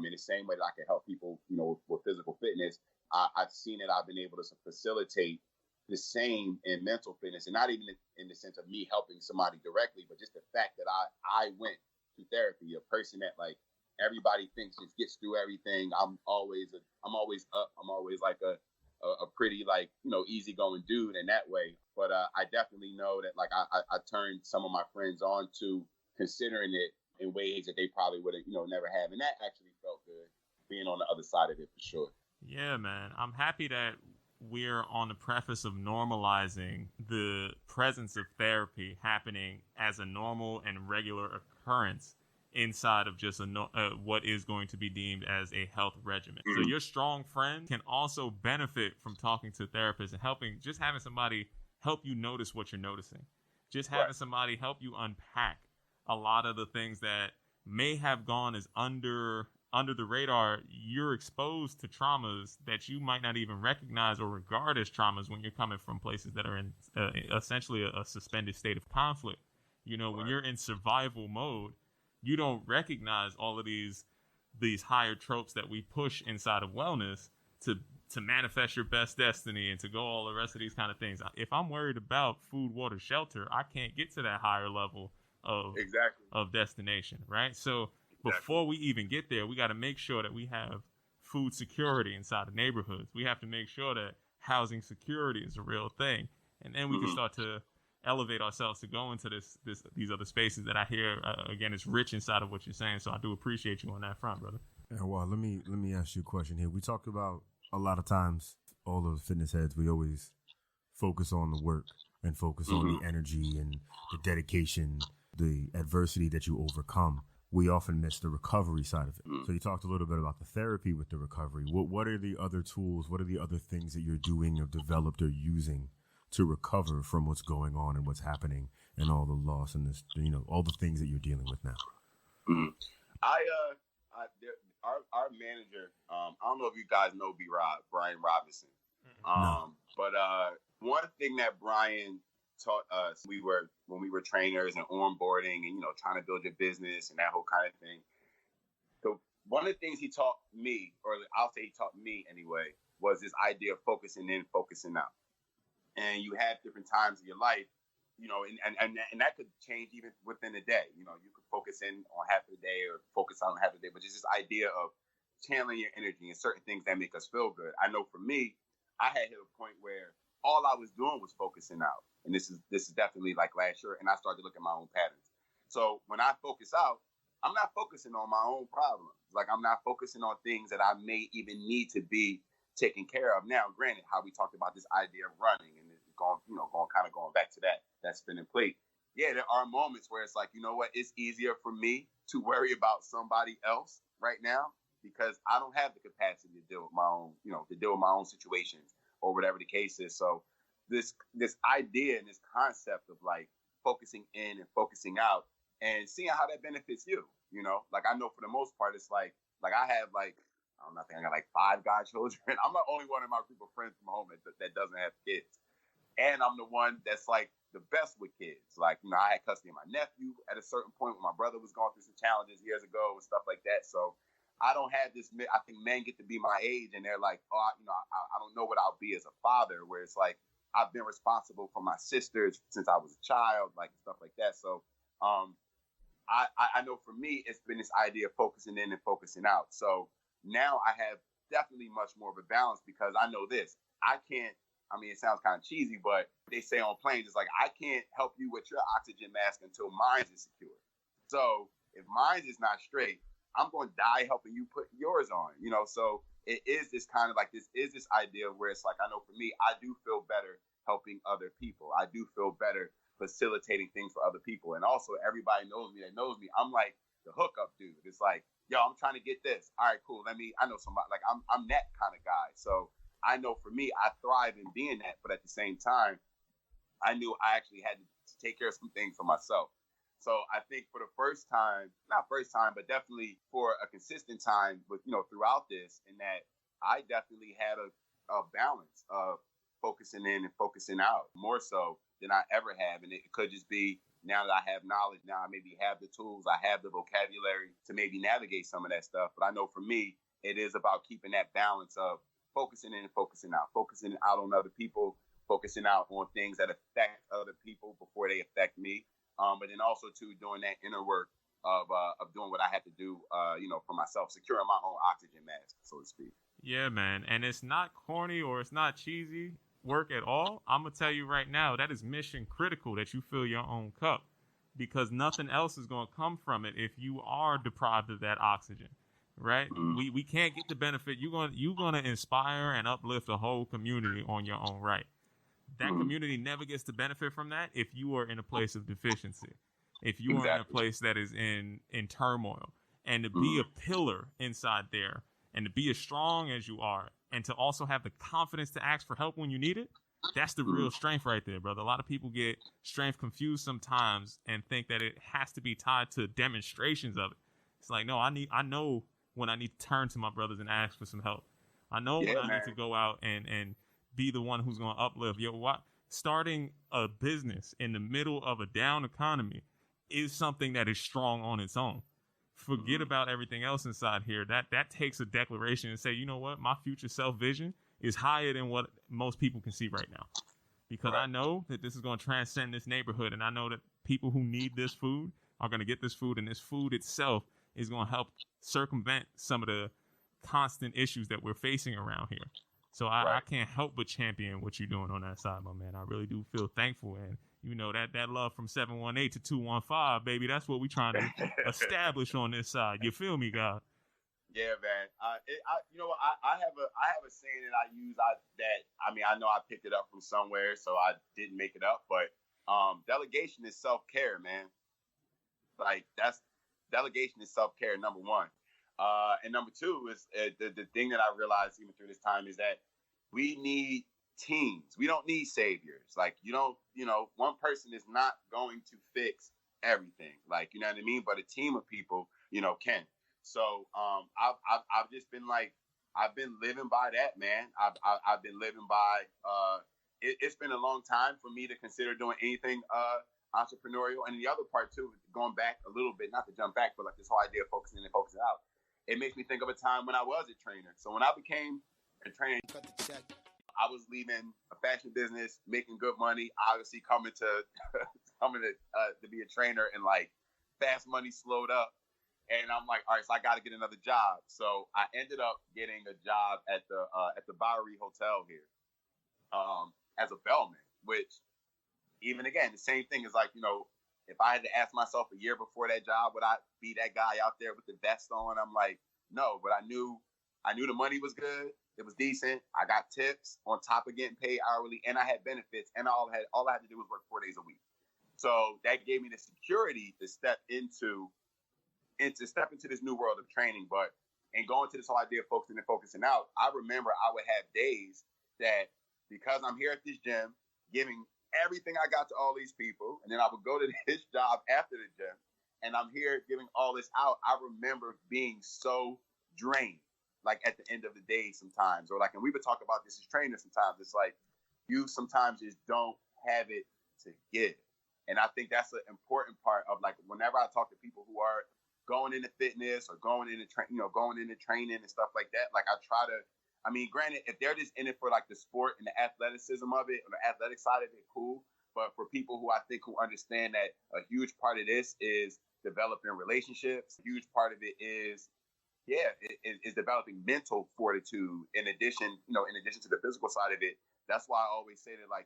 In the same way that I can help people, with physical fitness, I've seen that I've been able to facilitate the same in mental fitness, and not even in the sense of me helping somebody directly, but just the fact that I went to therapy, a person that like everybody thinks just gets through everything. I'm always up. I'm always like a pretty like, easygoing dude in that way. But I definitely know that like I turned some of my friends on to considering it in ways that they probably would have, never have. And that actually felt good being on the other side of it for sure. Yeah, man. I'm happy that we're on the preface of normalizing the presence of therapy happening as a normal and regular occurrence inside of just what is going to be deemed as a health regimen. Mm-hmm. So your strong friend can also benefit from talking to therapists and just having somebody help you notice what you're noticing. Just having somebody help you unpack a lot of the things that may have gone as under the radar. You're exposed to traumas that you might not even recognize or regard as traumas when you're coming from places that are in essentially a suspended state of conflict. When you're in survival mode, you don't recognize all of these higher tropes that we push inside of wellness to manifest your best destiny and to go all the rest of these kind of things. If I'm worried about food, water, shelter, I can't get to that higher level of destination, right? So before we even get there, we got to make sure that we have food security inside of neighborhoods. We have to make sure that housing security is a real thing. And then we can start to elevate ourselves to go into these other spaces that I hear, again, it's rich inside of what you're saying. So I do appreciate you on that front, brother. And well, let me ask you a question here. We talked about a lot of times, all of the fitness heads, we always focus on the work and focus on the energy and the dedication, the adversity that you overcome. We often miss the recovery side of it. So you talked a little bit about the therapy with the recovery. What are the other tools? What are the other things that you're doing or developed or using to recover from what's going on and what's happening and all the loss and this, all the things that you're dealing with now? Our manager, I don't know if you guys know Brian Robinson. No. But one thing that Brian taught us, when we were trainers and onboarding and, trying to build your business and that whole kind of thing, So one of the things he taught me, or I'll say he taught me anyway, was this idea of focusing in, focusing out. And you have different times of your life, you know, and that could change even within a day. You know, you could focus in on half of the day or focus on half of the day, but just this idea of channeling your energy and certain things that make us feel good. I know for me, I had hit a point where all I was doing was focusing out. And this is definitely like last year, and I started to look at my own patterns. So when I focus out, I'm not focusing on my own problems. Like I'm not focusing on things that I may even need to be taken care of. Now, granted, how we talked about this idea of running and going back to that spinning plate. Yeah, there are moments where it's like, you know what, it's easier for me to worry about somebody else right now because I don't have the capacity to deal with my own, situations or whatever the case is. So this idea and this concept of like focusing in and focusing out and seeing how that benefits you, you know, like I know for the most part, it's like I have like, I don't know, I think I got like 5 godchildren. I'm the only one in my group of friends from home that doesn't have kids. And I'm the one that's like the best with kids. Like, you know, I had custody of my nephew at a certain point when my brother was going through some challenges years ago and stuff like that. So I don't have this, I think men get to be my age and they're like, oh, you know, I don't know what I'll be as a father, where it's like, I've been responsible for my sisters since I was a child, like stuff like that. So I know for me, it's been this idea of focusing in and focusing out. So now I have definitely much more of a balance because I know this. I mean, it sounds kind of cheesy, but they say on planes, it's like, I can't help you with your oxygen mask until mine is secure. So if mine is not straight, I'm going to die helping you put yours on, you know? So it is this kind of like, this idea where it's like, I know for me, I do feel better helping other people. I do feel better facilitating things for other people. And also everybody knows me that knows me. I'm like the hookup dude. It's like, yo, I'm trying to get this. All right, cool. I know somebody, like I'm that kind of guy. So I know for me, I thrive in being that, but at the same time, I knew I actually had to take care of some things for myself. So I think for the not first time, but definitely for a consistent time with, you know, throughout this, in that I definitely had a balance of focusing in and focusing out more so than I ever have. And it could just be now that I have knowledge, now I maybe have the tools, I have the vocabulary to maybe navigate some of that stuff. But I know for me, it is about keeping that balance of focusing in and focusing out on other people, focusing out on things that affect other people before they affect me. But then also too doing that inner work of doing what I had to do, you know, for myself, securing my own oxygen mask, so to speak. Yeah, man. And it's not corny or it's not cheesy work at all. I'm going to tell you right now, that is mission critical that you fill your own cup, because nothing else is going to come from it if you are deprived of that oxygen. Right? We can't get the benefit. You're gonna inspire and uplift a whole community on your own right. That community never gets to benefit from that if you are in a place of deficiency. If you are in a place that is in turmoil. And to be a pillar inside there and to be as strong as you are and to also have the confidence to ask for help when you need it, that's the real strength right there, brother. A lot of people get strength confused sometimes and think that it has to be tied to demonstrations of it. It's like, no, I know when I need to turn to my brothers and ask for some help. I know when I need to go out and be the one who's going to uplift. Starting a business in the middle of a down economy is something that is strong on its own. Forget about everything else inside here. That takes a declaration and say, you know what? My future self vision is higher than what most people can see right now. Because I know that this is going to transcend this neighborhood. And I know that people who need this food are going to get this food, and this food itself is going to help circumvent some of the constant issues that we're facing around here. So I can't help but champion what you're doing on that side, my man. I really do feel thankful. And, you know, that love from 718 to 215, baby, that's what we're trying to establish on this side. You feel me, God? Yeah, man. You know what? I have a saying that I use I know I picked it up from somewhere, so I didn't make it up. But delegation is self-care, man. Like, delegation is self-care, number one. And number two is the thing that I realized even through this time is that we need teams. We don't need saviors. Like, one person is not going to fix everything. Like, you know what I mean? But a team of people, can. So I've just been like, I've been living by that, man. I've been living by, it's been a long time for me to consider doing anything entrepreneurial. And the other part too, going back a little bit, not to jump back, but like this whole idea of focusing in and focusing out. it makes me think of a time when I was a trainer. So when I became a trainer, I was leaving a fashion business, making good money, obviously coming to to be a trainer, and like fast money slowed up. And I'm like, all right, so I got to get another job. So I ended up getting a job at the Bowery Hotel here as a bellman, which even again, the same thing is like, if I had to ask myself a year before that job, would I be that guy out there with the vest on? I'm like, no, but I knew the money was good. It was decent. I got tips on top of getting paid hourly, and I had benefits, and all I had to do was work 4 days a week. So that gave me the security to step into this new world of training. But and going to this whole idea of focusing out, I remember I would have days that, because I'm here at this gym giving everything I got to all these people, and then I would go to this job after the gym, and I'm here giving all this out. I remember being so drained, like at the end of the day sometimes, or like, and we would talk about this as trainers sometimes. It's like you sometimes just don't have it to give. And I think that's an important part of, like, whenever I talk to people who are going into fitness or going into training and stuff like that, like I try to, I mean, granted, if they're just in it for like the sport and the athleticism of it, or the athletic side of it, cool. But for people who I think who understand that a huge part of this is developing relationships, a huge part of it is developing mental fortitude in addition to the physical side of it. That's why I always say that, like,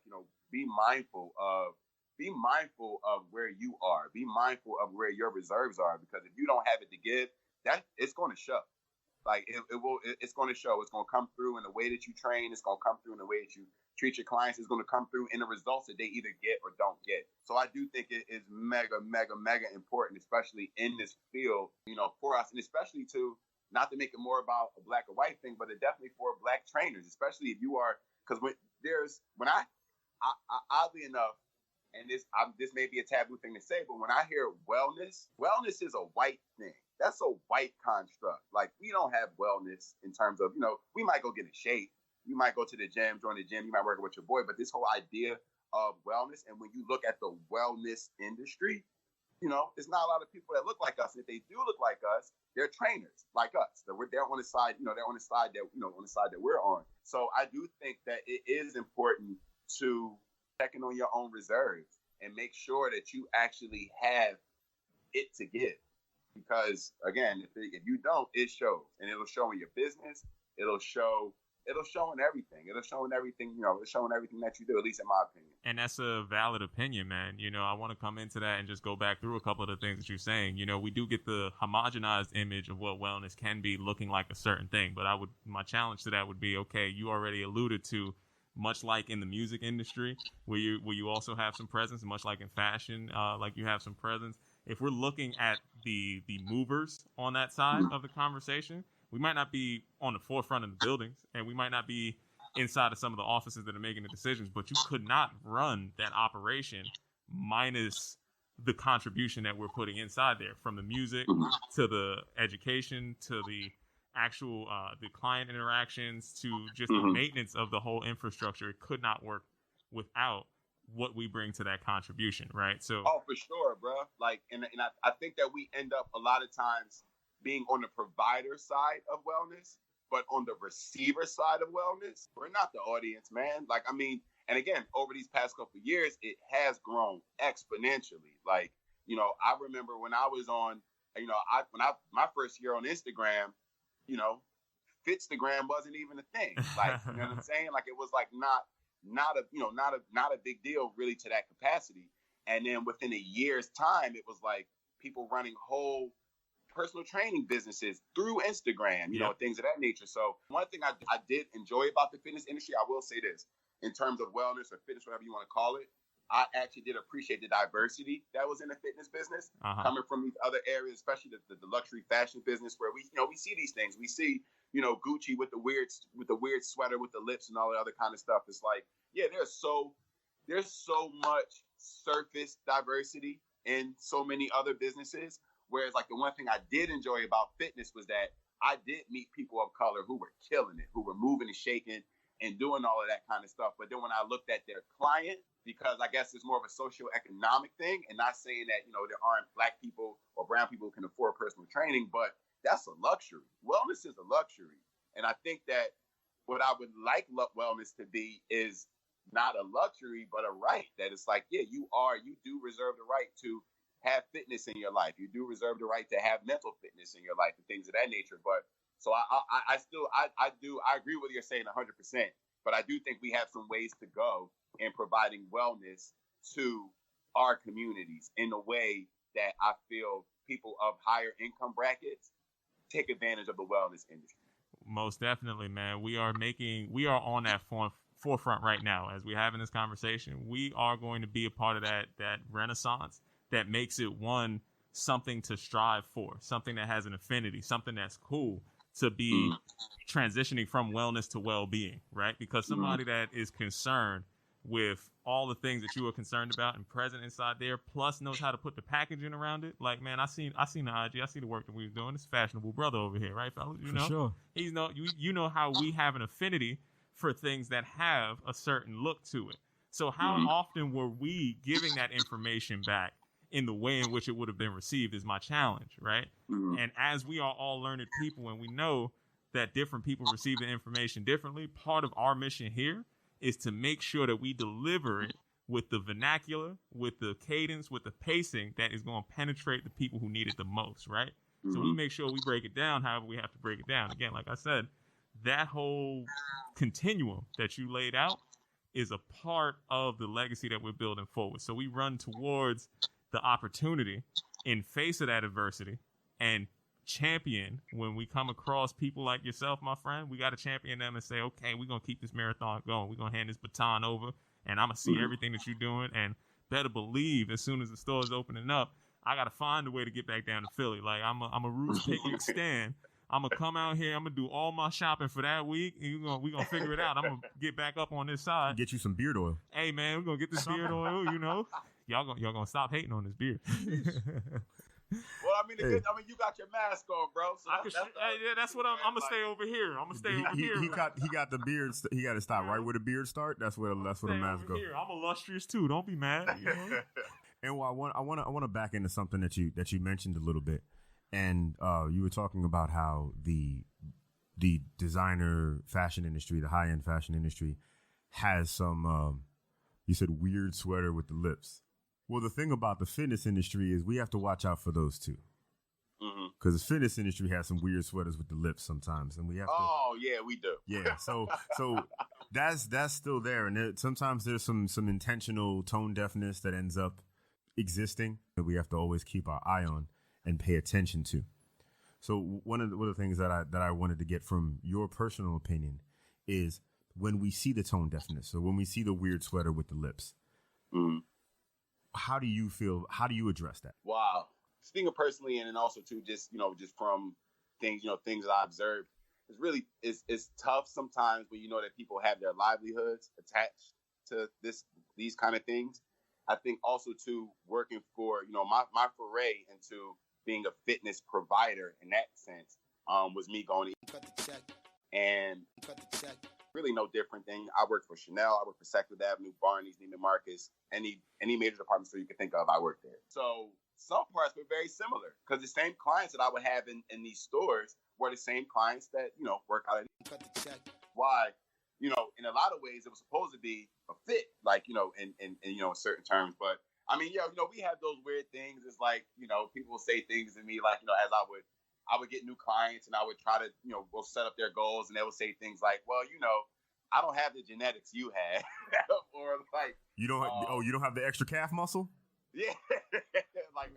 be mindful of where you are. Be mindful of where your reserves are, because if you don't have it to give, that it's going to show. Like it's going to show. It's going to come through in the way that you train. It's going to come through in the way that you treat your clients. It's going to come through in the results that they either get or don't get. So I do think it is mega, mega, mega important, especially in this field, for us, and especially to, not to make it more about a black or white thing, but it definitely for black trainers, especially if you are, because when I oddly enough, and this may be a taboo thing to say, but when I hear wellness is a white thing. That's a white construct. Like, we don't have wellness in terms of, we might go get in shape. You might go to the gym, join the gym. You might work with your boy. But this whole idea of wellness, and when you look at the wellness industry, there's not a lot of people that look like us. And if they do look like us, they're trainers like us. They're on the side, they're on the side that we're on. So I do think that it is important to check in on your own reserves and make sure that you actually have it to give. Because again, if you don't, it shows, and it'll show in your business. It'll show in everything. It'll show in everything. It's showing everything that you do, at least in my opinion. And that's a valid opinion, man. I want to come into that and just go back through a couple of the things that you're saying. We do get the homogenized image of what wellness can be, looking like a certain thing. But my challenge to that would be, okay, you already alluded to, much like in the music industry, where you also have some presence, much like in fashion, like you have some presence. If we're looking at the movers on that side of the conversation, we might not be on the forefront of the buildings, and we might not be inside of some of the offices that are making the decisions, but you could not run that operation minus the contribution that we're putting inside there, from the music to the education to the actual the client interactions to just the maintenance of the whole infrastructure. It could not work without what we bring to that contribution, right? So, for sure, bro. Like, and I think that we end up a lot of times being on the provider side of wellness, but on the receiver side of wellness, we're not the audience, man. Like, I mean, and again, over these past couple of years, it has grown exponentially. Like, I remember when I was on, my first year on Instagram, Fitstagram wasn't even a thing. Like, you know what I'm saying? Like, it was like not a big deal really to that capacity. And then within a year's time, it was like people running whole personal training businesses through Instagram, things of that nature. So one thing I did enjoy about the fitness industry, I will say this, in terms of wellness or fitness, whatever you want to call it, I actually did appreciate the diversity that was in the fitness business, coming from these other areas, especially the luxury fashion business, where we see these things. We see, Gucci with the weird sweater with the lips and all the other kind of stuff. It's like, yeah, there's so much surface diversity in so many other businesses. Whereas, like, the one thing I did enjoy about fitness was that I did meet people of color who were killing it, who were moving and shaking and doing all of that kind of stuff. But then when I looked at their client, because I guess it's more of a socioeconomic thing, and not saying that, there aren't black people or brown people who can afford personal training, but that's a luxury. Wellness is a luxury. And I think that what I would like wellness to be is not a luxury, but a right. That it's like, yeah, you do reserve the right to have fitness in your life. You do reserve the right to have mental fitness in your life and things of that nature. But so I agree with you're saying 100%, but I do think we have some ways to go in providing wellness to our communities in a way that I feel people of higher income brackets take advantage of the wellness industry. Most definitely, man. We are on that forefront right now as we're having this conversation. We are going to be a part of that renaissance that makes it something to strive for, something that has an affinity, something that's cool to be transitioning from wellness to well-being, right? Because somebody that is concerned with all the things that you are concerned about and present inside there, plus knows how to put the packaging around it. Like, man, I seen the IG, I see the work that we was doing. This fashionable brother over here, right, fellas? You know, sure. He's you know how we have an affinity for things that have a certain look to it. So how often were we giving that information back in the way in which it would have been received is my challenge, right? And as we are all learned people and we know that different people receive the information differently, part of our mission here is to make sure that we deliver it with the vernacular, with the cadence, with the pacing that is going to penetrate the people who need it the most, right? So we make sure we break it down however we have to break it down. Again, like I said, that whole continuum that you laid out is a part of the legacy that we're building forward. So we run towards the opportunity in face of that adversity and champion when we come across people like yourself, my friend. We got to champion them and say, okay, we're going to keep this marathon going. We're going to hand this baton over and I'm going to see everything that you're doing. And better believe as soon as the store is opening up, I got to find a way to get back down to Philly. Like I'm a Roots picnic stand. I'm going to come out here. I'm going to do all my shopping for that week. And we're going to figure it out. I'm going to get back up on this side. Get you some beard oil. Hey, man, we're going to get this beard oil, you know. Y'all gonna stop hating on this beard. Well, I mean, you got your mask on, bro. So that's what I'm gonna stay over here. I'm gonna stay over here. He got the beard. He got to stop right where the beard start. That's where the mask goes. I'm illustrious too. Don't be mad. You know? And I want to back into something that you mentioned a little bit, and you were talking about how the designer fashion industry, the high end fashion industry, has some. You said weird sweater with the lips. Well, the thing about the fitness industry is we have to watch out for those too. Because the fitness industry has some weird sweaters with the lips sometimes, and we have to. Oh yeah, we do. Yeah, so that's still there, and sometimes there's some intentional tone deafness that ends up existing that we have to always keep our eye on and pay attention to. So one of the things that I wanted to get from your personal opinion is when we see the tone deafness, or when we see the weird sweater with the lips. How do you feel? How do you address that? Wow. Speaking personally, and then also too, just from things that I observed, it's tough sometimes when you know that people have their livelihoods attached to these kind of things. I think also too, working for my foray into being a fitness provider in that sense was me going to Cut the check. and Cut the check. really no different thing. I work for Chanel. I work for Second Avenue, Barney's, Neiman Marcus, any major department store you can think of, I work there. So some parts were very similar because the same clients that I would have in these stores were the same clients that, work out. Cut the check. Why, in a lot of ways, it was supposed to be a fit, like, in certain terms. But I mean, we have those weird things. It's like, people will say things to me like, as I would get new clients and I would try to, go set up their goals, and they would say things like, well, I don't have the genetics you had. Or like, you don't have the extra calf muscle? Yeah. Like,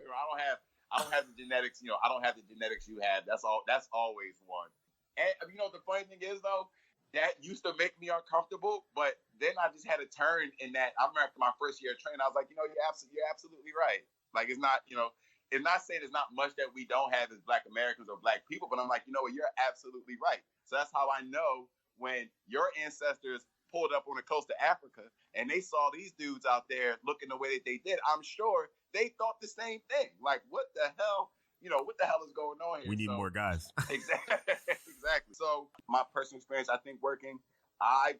I don't have the genetics, I don't have the genetics you have. That's always one. And the funny thing is though, that used to make me uncomfortable, but then I just had a turn in that. I remember after my first year of training, I was like, you're absolutely right. Like, it's not, it's not saying there's not much that we don't have as Black Americans or Black people, but I'm like, you're absolutely right. So that's how I know when your ancestors pulled up on the coast of Africa and they saw these dudes out there looking the way that they did, I'm sure they thought the same thing. Like, what the hell? What the hell is going on here? We need more guys. Exactly. So my personal experience, I think working, I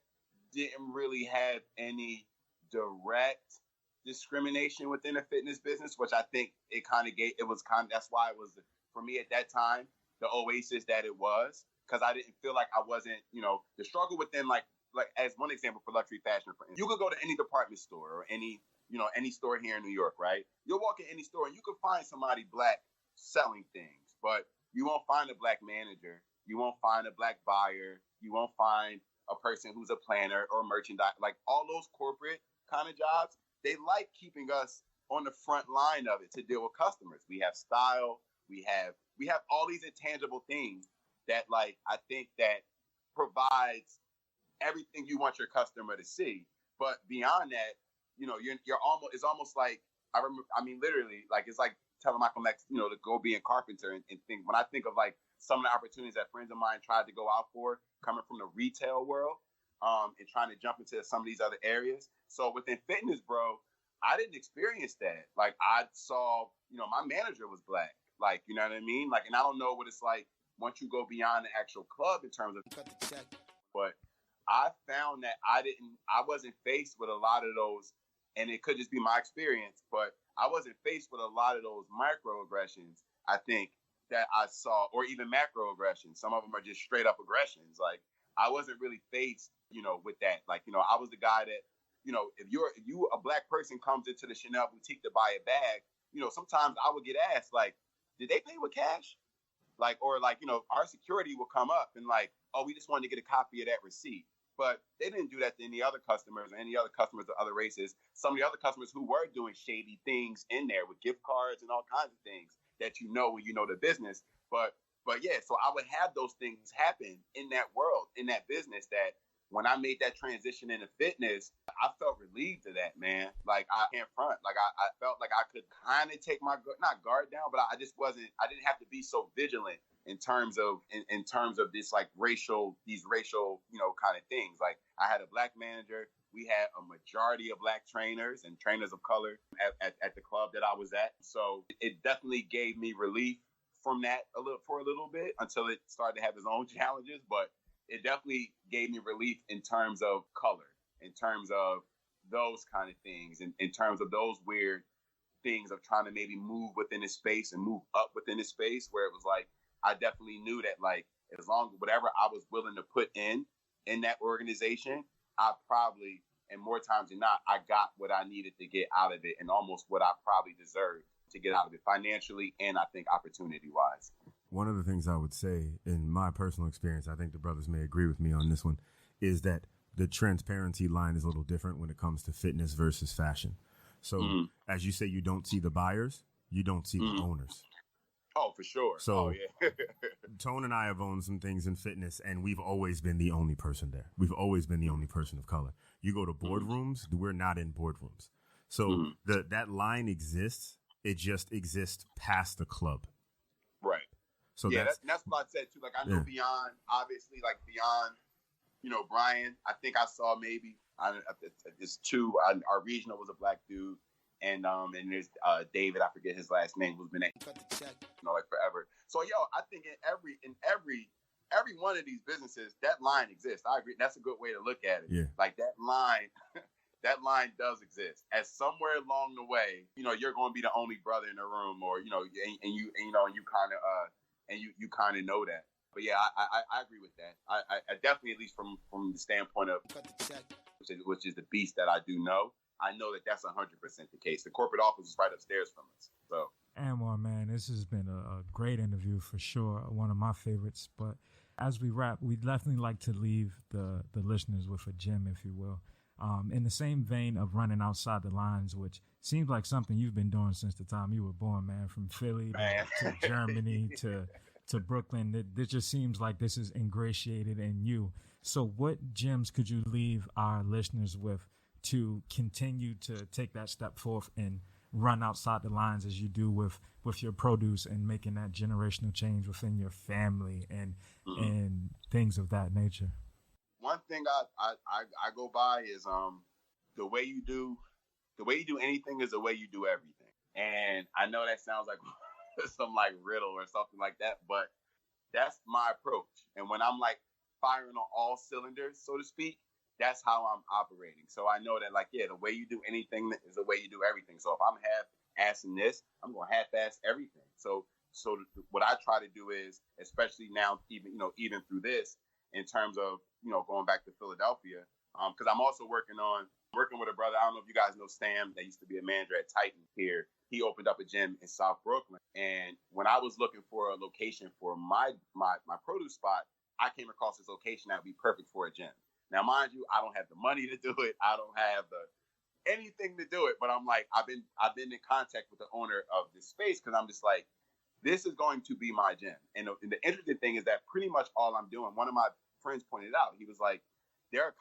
didn't really have any direct discrimination within the fitness business, which I think that's why it was, for me at that time, the oasis that it was, because I didn't feel like I wasn't, the struggle within like as one example for luxury fashion, for instance, you could go to any department store or any store here in New York, right? You'll walk in any store and you could find somebody black selling things, but you won't find a black manager. You won't find a black buyer. You won't find a person who's a planner or merchandise. Like all those corporate kind of jobs, they like keeping us on the front line of it to deal with customers. We have style. We have all these intangible things that, like, I think that provides everything you want your customer to see. But beyond that, you're almost, it's almost like, literally, like, it's like telling Malcolm X, to go be a carpenter and think, when I think of like some of the opportunities that friends of mine tried to go out for coming from the retail world, and trying to jump into some of these other areas. So within fitness, bro, I didn't experience that. Like, I saw, my manager was black. Like, you know what I mean? Like, and I don't know what it's like once you go beyond the actual club in terms of, but I found that I wasn't faced with a lot of those, and it could just be my experience, but I wasn't faced with a lot of those microaggressions, I think, that I saw, or even macroaggressions. Some of them are just straight up aggressions. Like, I wasn't really faced, with that. Like, I was the guy that, if you a black person comes into the Chanel boutique to buy a bag, sometimes I would get asked, like, did they pay with cash? Like, or like, our security will come up and like, oh, we just wanted to get a copy of that receipt. But they didn't do that to any other customers or any other customers of other races. Some of the other customers who were doing shady things in there with gift cards and all kinds of things that when you know the business. But yeah, so I would have those things happen in that world, in that business, that when I made that transition into fitness, I felt relieved of that, man. Like, I can't front. Like, I felt like I could kind of take my, not guard down, but I didn't have to be so vigilant in terms of this, like, these racial, kind of things. Like, I had a black manager. We had a majority of black trainers and trainers of color at the club that I was at. So it definitely gave me relief from that for a little bit until it started to have its own challenges. But it definitely gave me relief in terms of color, in terms of those kind of things, in terms of those weird things of trying to maybe move within a space and move up within a space, where it was like, I definitely knew that, like, as long as whatever I was willing to put in that organization, I probably, and more times than not, I got what I needed to get out of it, and almost what I probably deserved to get out of it, financially and I think opportunity-wise. One of the things I would say, in my personal experience, I think the brothers may agree with me on this one, is that the transparency line is a little different when it comes to fitness versus fashion. So as you say, you don't see the buyers, you don't see the owners. Oh, for sure. So yeah. Tone and I have owned some things in fitness, and we've always been the only person there. We've always been the only person of color. You go to boardrooms, we're not in boardrooms. So that line exists. It just exists past the club. Right. So yeah, that's what I said too. Like, I know beyond, obviously, like beyond, Brian, I think I saw maybe there's two. Our regional was a black dude, and there's David. I forget his last name. Who's been at like forever. So I think in every one of these businesses, that line exists. I agree. That's a good way to look at it. Yeah. Like that line. That line does exist. As somewhere along the way, you're going to be the only brother in the room, or you kind of know that. But yeah, I agree with that. I definitely, at least from the standpoint of which is the beast that I do know, I know that that's 100% the case. The corporate office is right upstairs from us. So, Anwar, man, this has been a great interview for sure. One of my favorites. But as we wrap, we'd definitely like to leave the listeners with a gem, if you will. In the same vein of running outside the lines, which seems like something you've been doing since the time you were born, man, from Philly to Germany to Brooklyn. It just seems like this is ingratiated in you. So what gems could you leave our listeners with to continue to take that step forth and run outside the lines as you do with your produce and making that generational change within your family and things of that nature? One thing I go by is the way you do anything is the way you do everything. And I know that sounds like some like riddle or something like that, but that's my approach. And when I'm like firing on all cylinders, so to speak, that's how I'm operating. So I know that, like, yeah, the way you do anything is the way you do everything. So if I'm half-assing this, I'm going to half-ass everything. So so what I try to do is, especially now, even through this, in terms of going back to Philadelphia, because I'm also working with a brother. I don't know if you guys know Sam, that used to be a manager at Titan here. He opened up a gym in South Brooklyn, and when I was looking for a location for my produce spot, I came across this location that would be perfect for a gym. Now, mind you, I don't have the money to do it. I don't have anything to do it, but I'm like, I've been in contact with the owner of this space, because I'm just like, this is going to be my gym. And the interesting thing is that pretty much all I'm doing, one of my friends pointed out, he was like, there are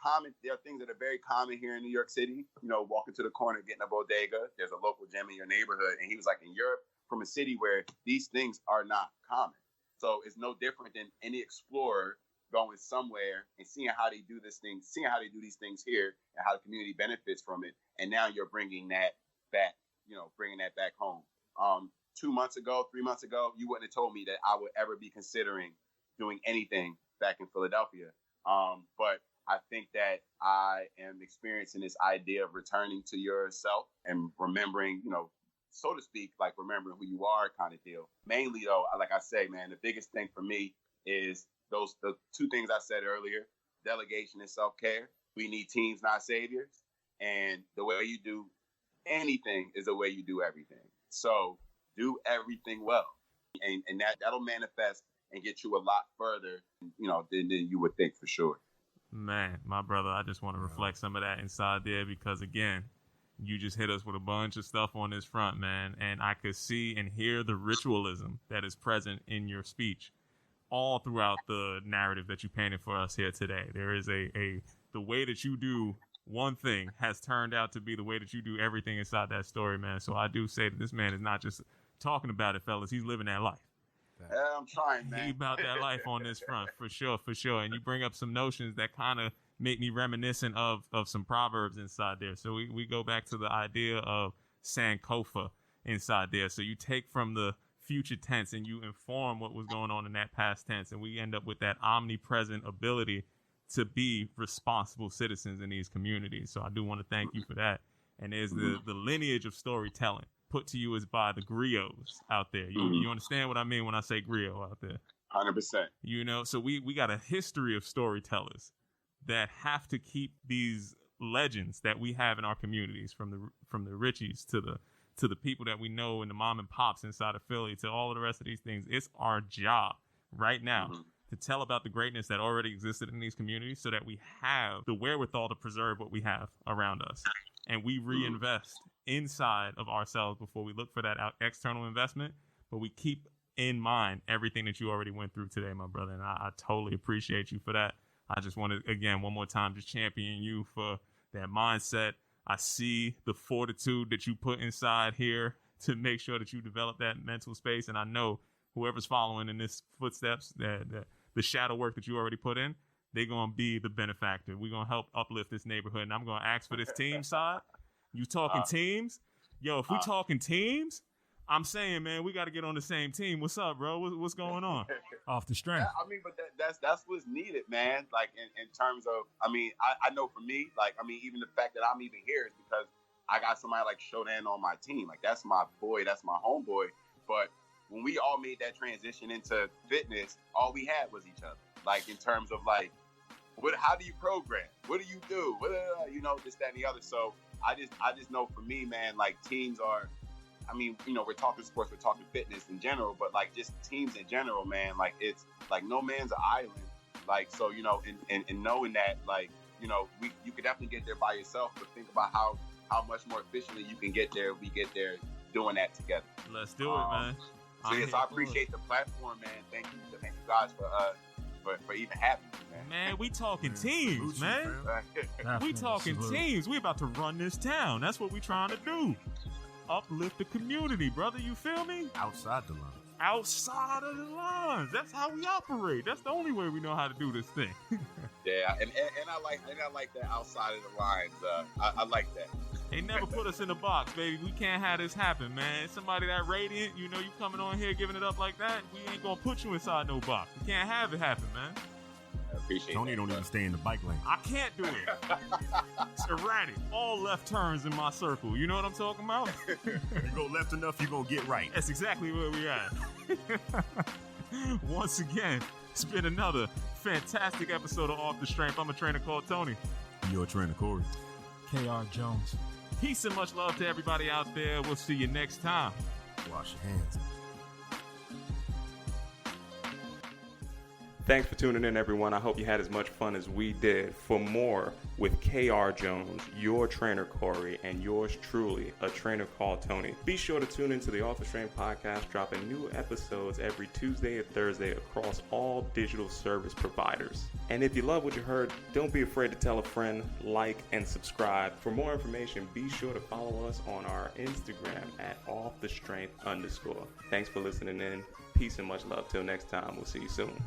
things that are very common here in New York City. Walking to the corner, getting a bodega, there's a local gym in your neighborhood. And he was like, in Europe, from a city where these things are not common. So it's no different than any explorer going somewhere and seeing how they do these things here, and how the community benefits from it. And now you're bringing that back, back home. 3 months ago, you wouldn't have told me that I would ever be considering doing anything back in Philadelphia. But I think that I am experiencing this idea of returning to yourself and remembering, so to speak, like remembering who you are, kind of deal. Mainly though, like I say, man, the biggest thing for me is the two things I said earlier: delegation and self-care. We need teams, not saviors. And the way you do anything is the way you do everything. So do everything well. And that'll manifest and get you a lot further, than you would think, for sure. Man, my brother, I just want to reflect some of that inside there, because again, you just hit us with a bunch of stuff on this front, man. And I could see and hear the ritualism that is present in your speech all throughout the narrative that you painted for us here today. There is the way that you do one thing has turned out to be the way that you do everything inside that story, man. So I do say that this man is not just talking about it, fellas. He's living that life. Yeah, I'm trying, man. He about that life on this front, for sure. And you bring up some notions that kind of make me reminiscent of some proverbs inside there. So we go back to the idea of Sankofa inside there. So you take from the future tense and you inform what was going on in that past tense, and we end up with that omnipresent ability to be responsible citizens in these communities. So I do want to thank you for that. And there's the lineage of storytelling put to you is by the griots out there. You understand what I mean when I say griot out there? 100%. So we got a history of storytellers that have to keep these legends that we have in our communities, from the Richies to the people that we know in the mom and pops inside of Philly, to all of the rest of these things. It's our job right now to tell about the greatness that already existed in these communities, so that we have the wherewithal to preserve what we have around us, and we reinvest inside of ourselves before we look for that external investment. But we keep in mind everything that you already went through today, my brother, and I totally appreciate you for that. I just want to, again, one more time, just champion you for that mindset. I see the fortitude that you put inside here to make sure that you develop that mental space. And I know whoever's following in this footsteps, that the shadow work that you already put in, they're going to be the benefactor. We're going to help uplift this neighborhood. And I'm going to ask for this team side. You talking teams? Yo, if we talking teams, I'm saying, man, we got to get on the same team. What's up, bro? What's going on? Off the strength. Yeah, I mean, but that's what's needed, man. Like in terms of, I know for me, even the fact that I'm even here is because I got somebody like Shodan on my team. Like, that's my boy, that's my homeboy. But when we all made that transition into fitness, all we had was each other. Like, in terms of like, how do you program? What do you do? This, that, and the other. So I just know for me, man, like, teams are, we're talking sports, we're talking fitness in general, but like just teams in general, man, like it's like no man's an island. Like, so, and knowing that, like, you could definitely get there by yourself, but think about how much more efficiently you can get there if we get there doing that together. Let's do it, man. So yes, I appreciate the platform, man. Thank you guys for even having me, man. Man, we talking teams, man. We talking teams. We about to run this town. That's what we trying to do. Uplift the community, brother. You feel me? Outside the lines. Outside of the lines. That's how we operate. That's the only way we know how to do this thing. Yeah, and I like that outside of the lines. I like that. They never put us in a box, baby. We can't have this happen, man. Somebody that radiant, you coming on here giving it up like that, we ain't gonna put you inside no box. We can't have it happen, man. Appreciate Tony that, don't bro. even stay in the bike lane. I can't do it. It's erratic. All left turns in my circle. You know what I'm talking about? You go left enough, you gonna get right. That's exactly where we at. Once again, it's been another fantastic episode of Off the Strength. I'm a trainer called Tony. You're a trainer, Corey. K.R. Jones. Peace and much love to everybody out there. We'll see you next time. Wash your hands. Thanks for tuning in, everyone. I hope you had as much fun as we did. For more with K.R. Jones, your trainer Corey, and yours truly, a trainer called Tony, be sure to tune into the Off the Strength podcast, dropping new episodes every Tuesday and Thursday across all digital service providers. And if you love what you heard, don't be afraid to tell a friend, like, and subscribe. For more information, be sure to follow us on our Instagram at offthestrength_. Thanks for listening in. Peace and much love. Till next time, we'll see you soon.